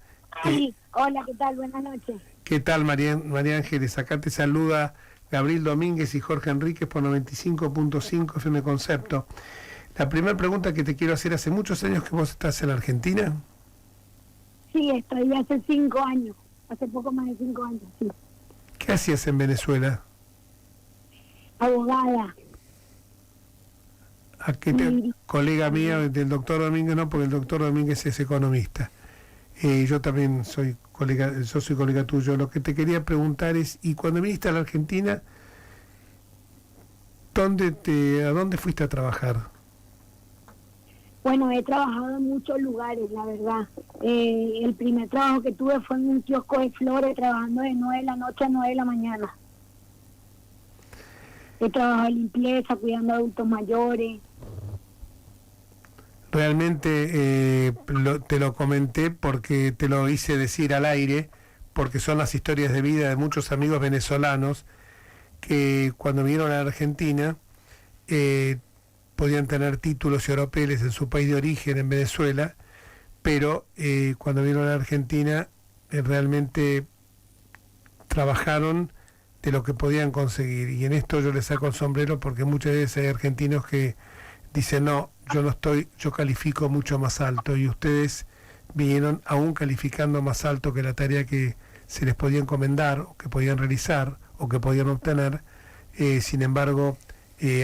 Sí, hola, ¿qué tal? Buenas noches. ¿Qué tal, María Ángeles? Acá te saluda Gabriel Domínguez y Jorge Enríquez por 95.5 FM Concepto. La primera pregunta que te quiero hacer, ¿hace muchos años que vos estás en Argentina? Sí, estoy hace 5 años, hace poco más de 5 años, sí. ¿Qué hacías en Venezuela? Abogada. Colega mía del doctor Domínguez, no, porque el doctor Domínguez es economista. Yo también soy colega tuyo. Lo que te quería preguntar es, y cuando viniste a la Argentina, ¿a dónde fuiste a trabajar? Bueno, he trabajado en muchos lugares, la verdad. El primer trabajo que tuve fue en un kiosco de flores, trabajando de 9 de la noche a 9 de la mañana. He trabajado en limpieza, cuidando a adultos mayores. Realmente te lo comenté porque te lo hice decir al aire, porque son las historias de vida de muchos amigos venezolanos que cuando vinieron a la Argentina podían tener títulos y oropeles en su país de origen, en Venezuela, pero cuando vinieron a la Argentina realmente trabajaron de lo que podían conseguir. Y en esto yo les saco el sombrero porque muchas veces hay argentinos que dicen, no, yo califico mucho más alto, y ustedes vinieron aún calificando más alto que la tarea que se les podía encomendar, o que podían realizar, o que podían obtener. Sin embargo,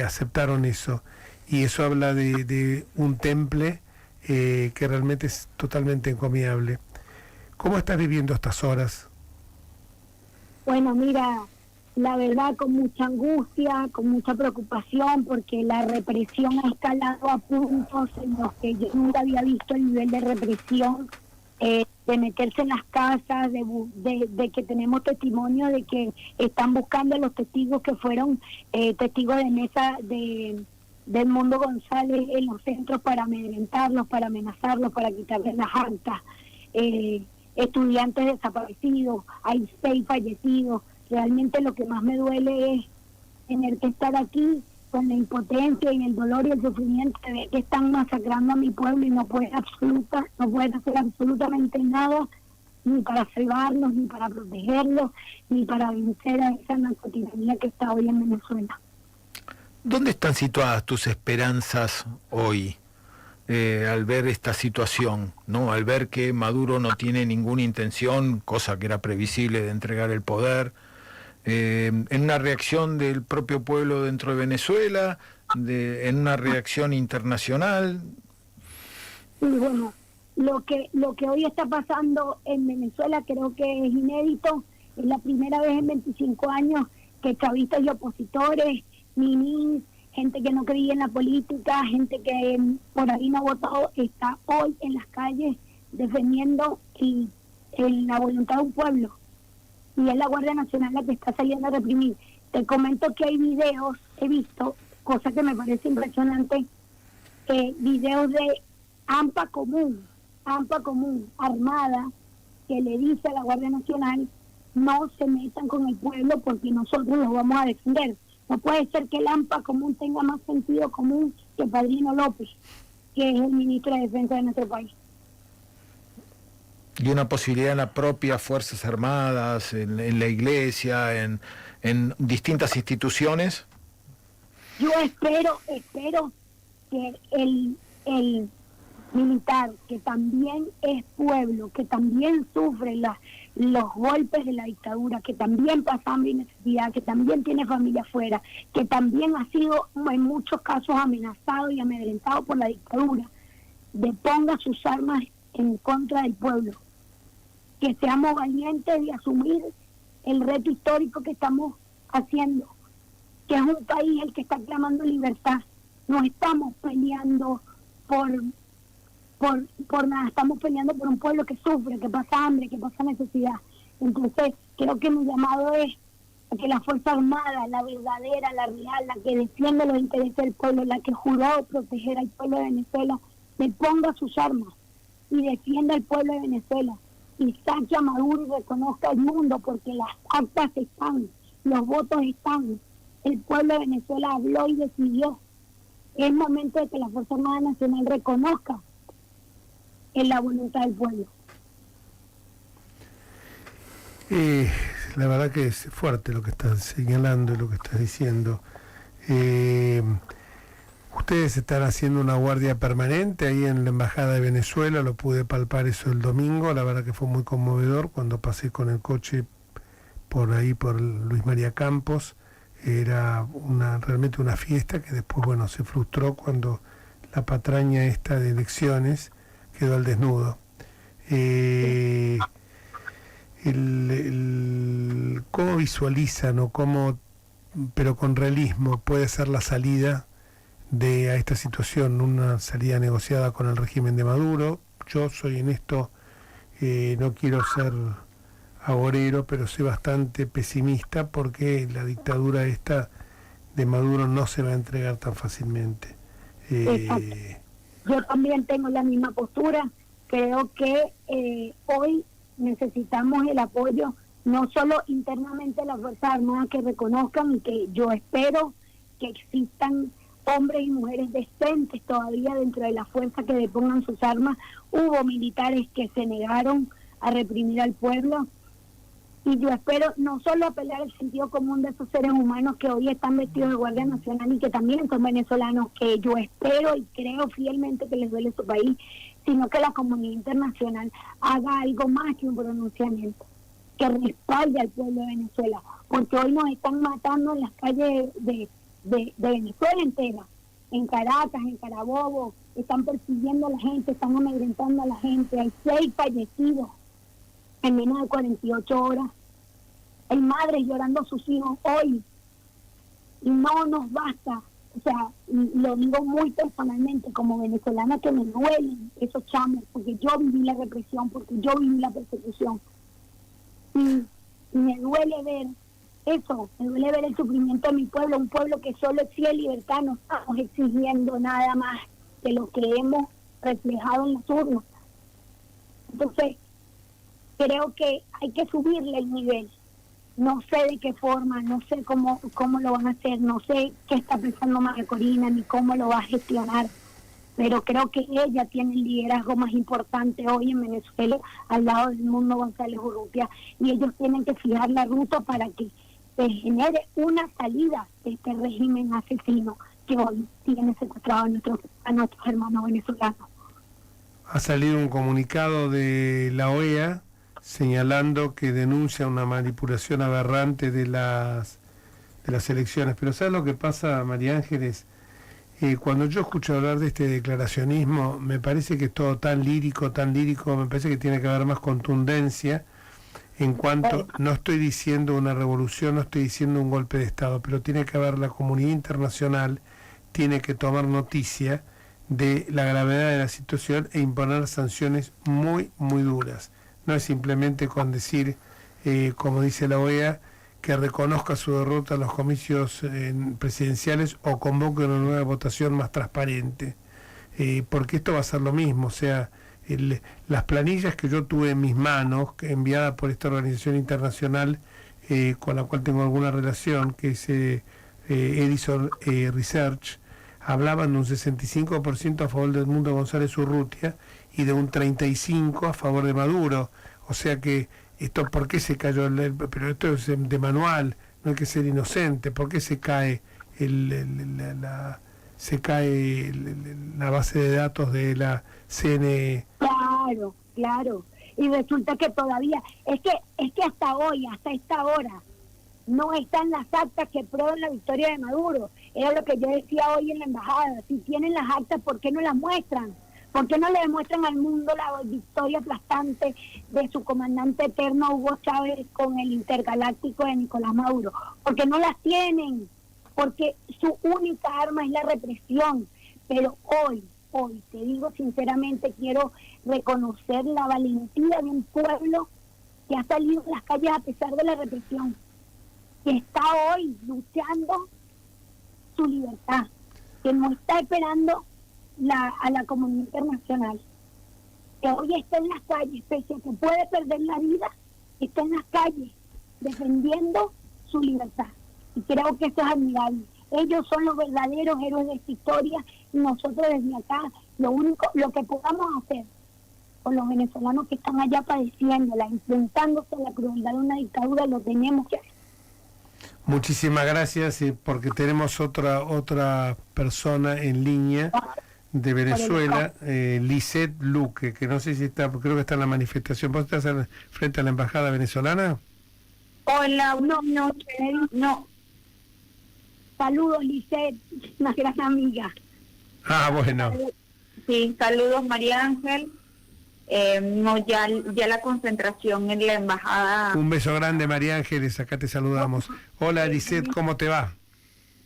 aceptaron eso. Y eso habla de un temple que realmente es totalmente encomiable. ¿Cómo estás viviendo estas horas? Bueno, mira, la verdad, con mucha angustia, con mucha preocupación, porque la represión ha escalado a puntos en los que yo nunca había visto el nivel de represión, de meterse en las casas, de que tenemos testimonio de que están buscando a los testigos que fueron testigos de mesa del Mundo González en los centros para amedrentarlos, para amenazarlos, para quitarles las actas. Estudiantes desaparecidos, hay 6 fallecidos. Realmente lo que más me duele es tener que estar aquí con la impotencia y el dolor y el sufrimiento de ver que están masacrando a mi pueblo y no pueden hacer absolutamente nada, ni para salvarlos, ni para protegerlos, ni para vencer a esa narcotiranía que está hoy en Venezuela. ¿Dónde están situadas tus esperanzas hoy al ver esta situación, ¿no? Al ver que Maduro no tiene ninguna intención, cosa que era previsible, de entregar el poder, en una reacción del propio pueblo dentro de Venezuela, en una reacción internacional? Sí, bueno, lo que hoy está pasando en Venezuela creo que es inédito. Es la primera vez en 25 años que chavistas y opositores, ninis, gente que no creía en la política, gente que por ahí no ha votado, está hoy en las calles defendiendo la voluntad de un pueblo. Y es la Guardia Nacional la que está saliendo a reprimir. Te comento que hay videos, he visto, cosa que me parece impresionante, videos de AMPA común, armada, que le dice a la Guardia Nacional, no se metan con el pueblo porque nosotros los vamos a defender. No puede ser que el AMPA común tenga más sentido común que Padrino López, que es el ministro de Defensa de nuestro país. Y una posibilidad en las propias Fuerzas Armadas, en la Iglesia, en distintas instituciones. Yo espero que el militar, que también es pueblo, que también sufre los golpes de la dictadura, que también pasa hambre y necesidad, que también tiene familia afuera, que también ha sido en muchos casos amenazado y amedrentado por la dictadura, deponga sus armas en contra del pueblo. Que seamos valientes de asumir el reto histórico que estamos haciendo, que es un país el que está clamando libertad. No estamos peleando por nada, estamos peleando por un pueblo que sufre, que pasa hambre, que pasa necesidad. Entonces, creo que mi llamado es a que la Fuerza Armada, la verdadera, la real, la que defiende los intereses del pueblo, la que juró proteger al pueblo de Venezuela, le ponga sus armas y defienda al pueblo de Venezuela y saque a Maduro y reconozca al mundo, porque las actas están, los votos están, el pueblo de Venezuela habló y decidió. Es momento de que la Fuerza Armada Nacional reconozca en la voluntad del pueblo. La verdad que es fuerte lo que estás señalando y lo que estás diciendo. Ustedes están haciendo una guardia permanente ahí en la Embajada de Venezuela, lo pude palpar eso el domingo, la verdad que fue muy conmovedor cuando pasé con el coche por ahí, por Luis María Campos, era realmente una fiesta que después, bueno, se frustró cuando la patraña esta de elecciones quedó al desnudo. ¿Cómo visualizan o cómo, pero con realismo, puede ser la salida a esta situación, una salida negociada con el régimen de Maduro? Yo soy en esto, no quiero ser agorero, pero soy bastante pesimista porque la dictadura esta de Maduro no se va a entregar tan fácilmente. Yo también tengo la misma postura. Creo que hoy necesitamos el apoyo, no solo internamente de las Fuerzas Armadas, que reconozcan, y que yo espero que existan hombres y mujeres decentes todavía dentro de la fuerza que depongan sus armas. Hubo militares que se negaron a reprimir al pueblo, y yo espero no solo apelar al sentido común de esos seres humanos que hoy están vestidos de Guardia Nacional y que también son venezolanos, que yo espero y creo fielmente que les duele su país, sino que la comunidad internacional haga algo más que un pronunciamiento, que respalde al pueblo de Venezuela, porque hoy nos están matando en las calles de Venezuela entera, en Caracas, en Carabobo, están persiguiendo a la gente, están amedrentando a la gente. Hay 6 fallecidos en menos de 48 horas. Hay madres llorando a sus hijos hoy, y no nos basta. O sea, lo digo muy personalmente como venezolana, que me duelen esos chamos, porque yo viví la represión, porque yo viví la persecución, y me duele ver eso, me duele ver el sufrimiento de mi pueblo, un pueblo que solo exige libertad. No estamos exigiendo nada más de lo que hemos reflejado en las urnas. Entonces, creo que hay que subirle el nivel. No sé de qué forma, no sé cómo lo van a hacer, no sé qué está pensando María Corina, ni cómo lo va a gestionar, pero creo que ella tiene el liderazgo más importante hoy en Venezuela, al lado del Mundo González Urrutia, y ellos tienen que fijar la ruta para que se genere una salida de este régimen asesino que hoy tiene secuestrado a nuestros hermanos venezolanos. Ha salido un comunicado de la OEA señalando que denuncia una manipulación aberrante de las elecciones. Pero ¿sabes lo que pasa, María Ángeles? Cuando yo escucho hablar de este declaracionismo, me parece que es todo tan lírico, me parece que tiene que haber más contundencia en cuanto, no estoy diciendo una revolución, no estoy diciendo un golpe de Estado, pero tiene que haber, la comunidad internacional tiene que tomar noticia de la gravedad de la situación e imponer sanciones muy, muy duras. No es simplemente con decir, como dice la OEA, que reconozca su derrota en los comicios presidenciales o convoque una nueva votación más transparente, porque esto va a ser lo mismo. O sea, las planillas que yo tuve en mis manos, enviadas por esta organización internacional con la cual tengo alguna relación, que es Edison Research, hablaban de un 65% a favor del Mundo González Urrutia y de un 35% a favor de Maduro. O sea que esto, ¿por qué se cayó? Pero esto es de manual, no hay que ser inocente. ¿Por qué se cae la base de datos de la CNE? Claro. Y resulta que todavía, es que hasta hoy, hasta esta hora, no están las actas que prueban la victoria de Maduro. Era lo que yo decía hoy en la embajada. Si tienen las actas, ¿por qué no las muestran? ¿Por qué no le demuestran al mundo la victoria aplastante de su comandante eterno Hugo Chávez con el intergaláctico de Nicolás Maduro? Porque no las tienen, porque su única arma es la represión. Pero hoy, te digo sinceramente, quiero reconocer la valentía de un pueblo que ha salido en las calles a pesar de la represión, que está hoy luchando su libertad, que no está esperando a la comunidad internacional, que hoy está en las calles, pese a que puede perder la vida, está en las calles defendiendo su libertad. Y creo que eso es admirable. Ellos son los verdaderos héroes de esta historia, y nosotros desde acá, lo que podamos hacer con los venezolanos que están allá padeciéndola, enfrentándose a la crueldad de una dictadura, lo tenemos que hacer. Muchísimas gracias, porque tenemos otra persona en línea de Venezuela, Lisette Luque, que no sé si está, creo que está en la manifestación. ¿Vos estás frente a la embajada venezolana? Hola, no. Saludos, Lisette, una gran amiga. Ah, bueno. Sí, saludos María Ángel. No, ya la concentración en la embajada. Un beso grande, María Ángeles, acá te saludamos. Hola, Lisette, ¿cómo te va?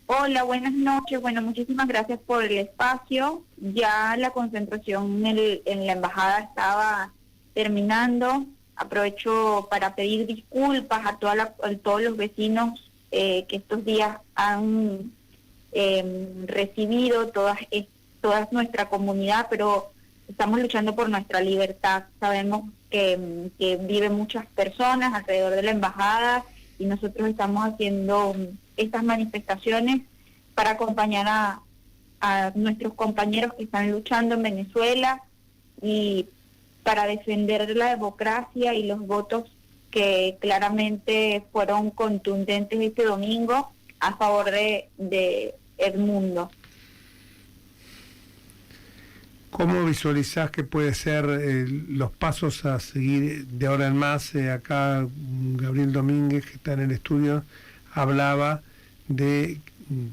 Hola, buenas noches. Bueno, muchísimas gracias por el espacio. Ya la concentración en la embajada estaba terminando. Aprovecho para pedir disculpas a todos los vecinos que estos días han recibido toda nuestra comunidad, pero estamos luchando por nuestra libertad. Sabemos que viven muchas personas alrededor de la embajada y nosotros estamos haciendo estas manifestaciones para acompañar a nuestros compañeros que están luchando en Venezuela y para defender la democracia y los votos que claramente fueron contundentes este domingo a favor de Edmundo. ¿Cómo visualizás que puede ser los pasos a seguir de ahora en más? Acá Gabriel Domínguez, que está en el estudio, hablaba de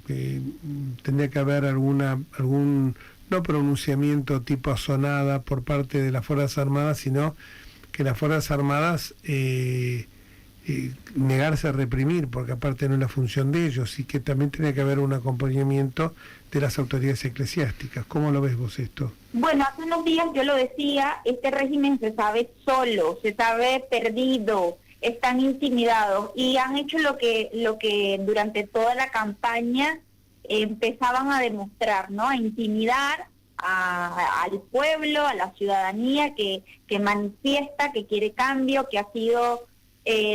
que tendría que haber algún no pronunciamiento tipo asonada por parte de las Fuerzas Armadas, sino que las Fuerzas Armadas negarse a reprimir, porque aparte no es la función de ellos, y que también tiene que haber un acompañamiento de las autoridades eclesiásticas. ¿Cómo lo ves vos esto? Bueno, hace unos días yo lo decía, este régimen se sabe solo, se sabe perdido, están intimidados y han hecho lo que durante toda la campaña empezaban a demostrar, ¿no? A intimidar al pueblo, a la ciudadanía que manifiesta, que quiere cambio, que ha sido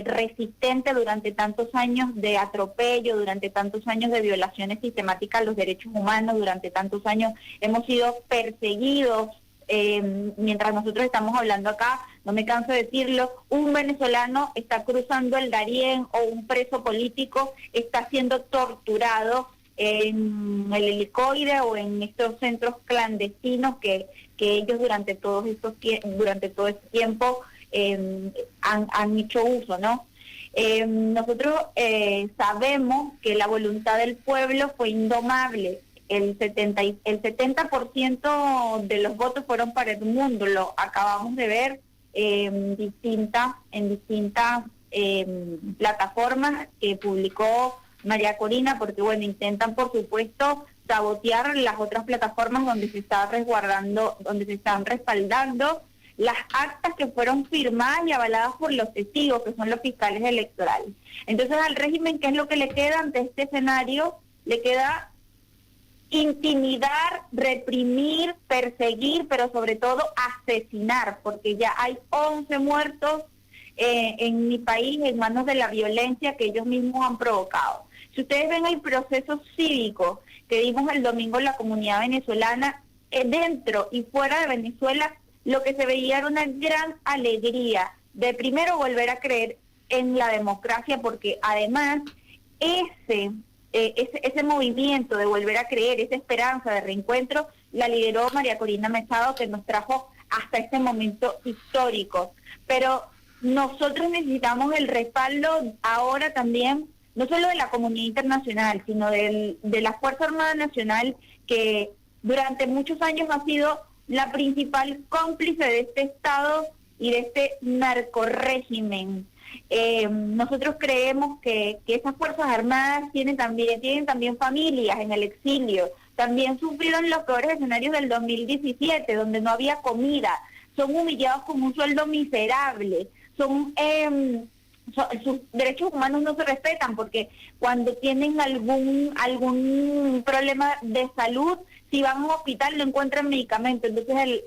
resistente durante tantos años de atropello, durante tantos años de violaciones sistemáticas a los derechos humanos, durante tantos años hemos sido perseguidos. Mientras nosotros estamos hablando acá, no me canso de decirlo, un venezolano está cruzando el Darién o un preso político está siendo torturado en el helicoide o en estos centros clandestinos que ellos durante todo este tiempo han hecho uso, ¿no? Nosotros sabemos que la voluntad del pueblo fue indomable. El 70% de los votos fueron para Edmundo, lo acabamos de ver en distintas plataformas que publicó María Corina, porque bueno, intentan por supuesto sabotear las otras plataformas donde se está resguardando, donde se están respaldando las actas que fueron firmadas y avaladas por los testigos, que son los fiscales electorales. Entonces al régimen, ¿qué es lo que le queda ante este escenario? Le queda intimidar, reprimir, perseguir, pero sobre todo asesinar, porque ya hay 11 muertos en mi país en manos de la violencia que ellos mismos han provocado. Si ustedes ven el proceso cívico que dimos el domingo en la comunidad venezolana, dentro y fuera de Venezuela, lo que se veía era una gran alegría de primero volver a creer en la democracia, porque además ese movimiento de volver a creer, esa esperanza de reencuentro, la lideró María Corina Machado, que nos trajo hasta este momento histórico. Pero nosotros necesitamos el respaldo ahora también, no solo de la comunidad internacional, sino de la Fuerza Armada Nacional, que durante muchos años ha sido la principal cómplice de este Estado y de este narcorrégimen. Nosotros creemos que esas Fuerzas Armadas tienen también familias en el exilio, también sufrieron los peores escenarios del 2017, donde no había comida, son humillados con un sueldo miserable, sus derechos humanos no se respetan, porque cuando tienen algún problema de salud, si van a un hospital no encuentran medicamentos. Entonces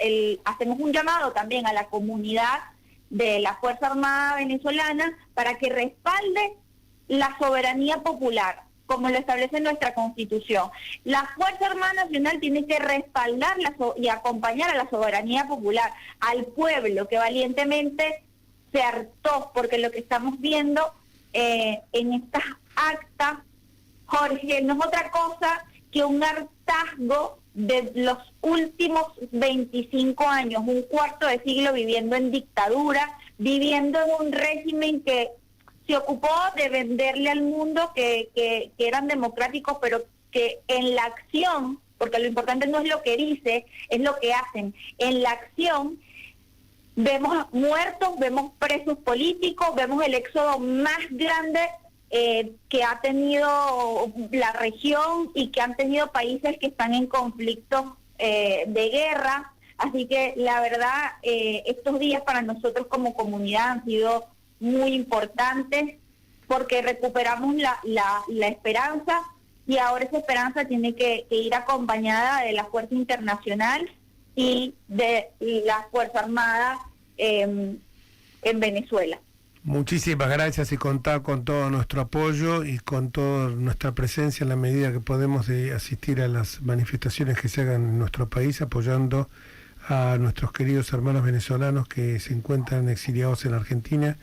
hacemos un llamado también a la comunidad de la Fuerza Armada venezolana para que respalde la soberanía popular, como lo establece nuestra Constitución. La Fuerza Armada Nacional tiene que respaldar y acompañar a la soberanía popular, al pueblo que valientemente se hartó, porque lo que estamos viendo en estas actas, Jorge, no es otra cosa que un hartazgo de los últimos 25 años, un cuarto de siglo viviendo en dictadura, viviendo en un régimen que se ocupó de venderle al mundo que eran democráticos, pero que en la acción, porque lo importante no es lo que dice, es lo que hacen. En la acción vemos muertos, vemos presos políticos, vemos el éxodo más grande que ha tenido la región y que han tenido países que están en conflictos de guerra. Así que la verdad, estos días para nosotros como comunidad han sido muy importantes porque recuperamos la esperanza, y ahora esa esperanza tiene que ir acompañada de la Fuerza Internacional y de la Fuerza Armada en Venezuela. Muchísimas gracias, y contar con todo nuestro apoyo y con toda nuestra presencia en la medida que podemos de asistir a las manifestaciones que se hagan en nuestro país, apoyando a nuestros queridos hermanos venezolanos que se encuentran exiliados en Argentina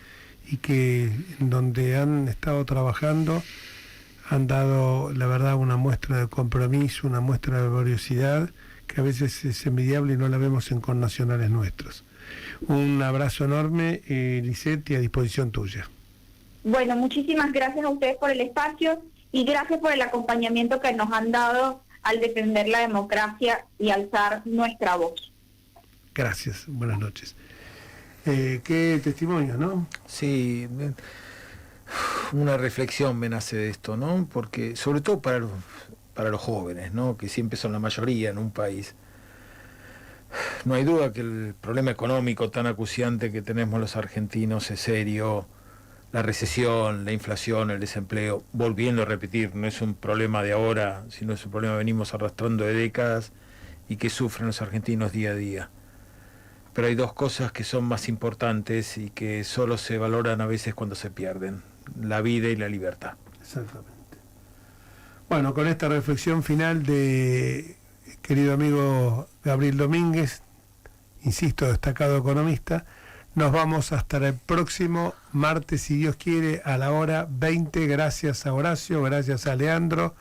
y que en donde han estado trabajando han dado, la verdad, una muestra de compromiso, una muestra de laboriosidad que a veces es envidiable y no la vemos en connacionales nuestros. Un abrazo enorme, Lisette, y a disposición tuya. Bueno, muchísimas gracias a ustedes por el espacio y gracias por el acompañamiento que nos han dado al defender la democracia y alzar nuestra voz. Gracias, buenas noches. Qué testimonio, ¿no? Sí, una reflexión me nace de esto, ¿no? Porque sobre todo para los jóvenes, ¿no? Que siempre son la mayoría en un país. No hay duda que el problema económico tan acuciante que tenemos los argentinos es serio. La recesión, la inflación, el desempleo, volviendo a repetir, no es un problema de ahora, sino es un problema que venimos arrastrando de décadas y que sufren los argentinos día a día. Pero hay dos cosas que son más importantes y que solo se valoran a veces cuando se pierden: la vida y la libertad. Exactamente. Bueno, con esta reflexión final de querido amigo Gabriel Domínguez, insisto, destacado economista, nos vamos hasta el próximo martes, si Dios quiere, a la hora 20. Gracias a Horacio, gracias a Leandro,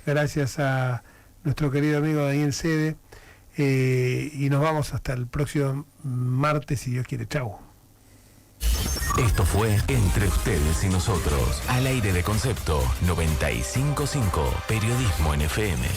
gracias a nuestro querido amigo Daniel Sede, y nos vamos hasta el próximo martes, si Dios quiere. Chau. Esto fue Entre Ustedes y Nosotros, al aire de Concepto 95.5, Periodismo en FM.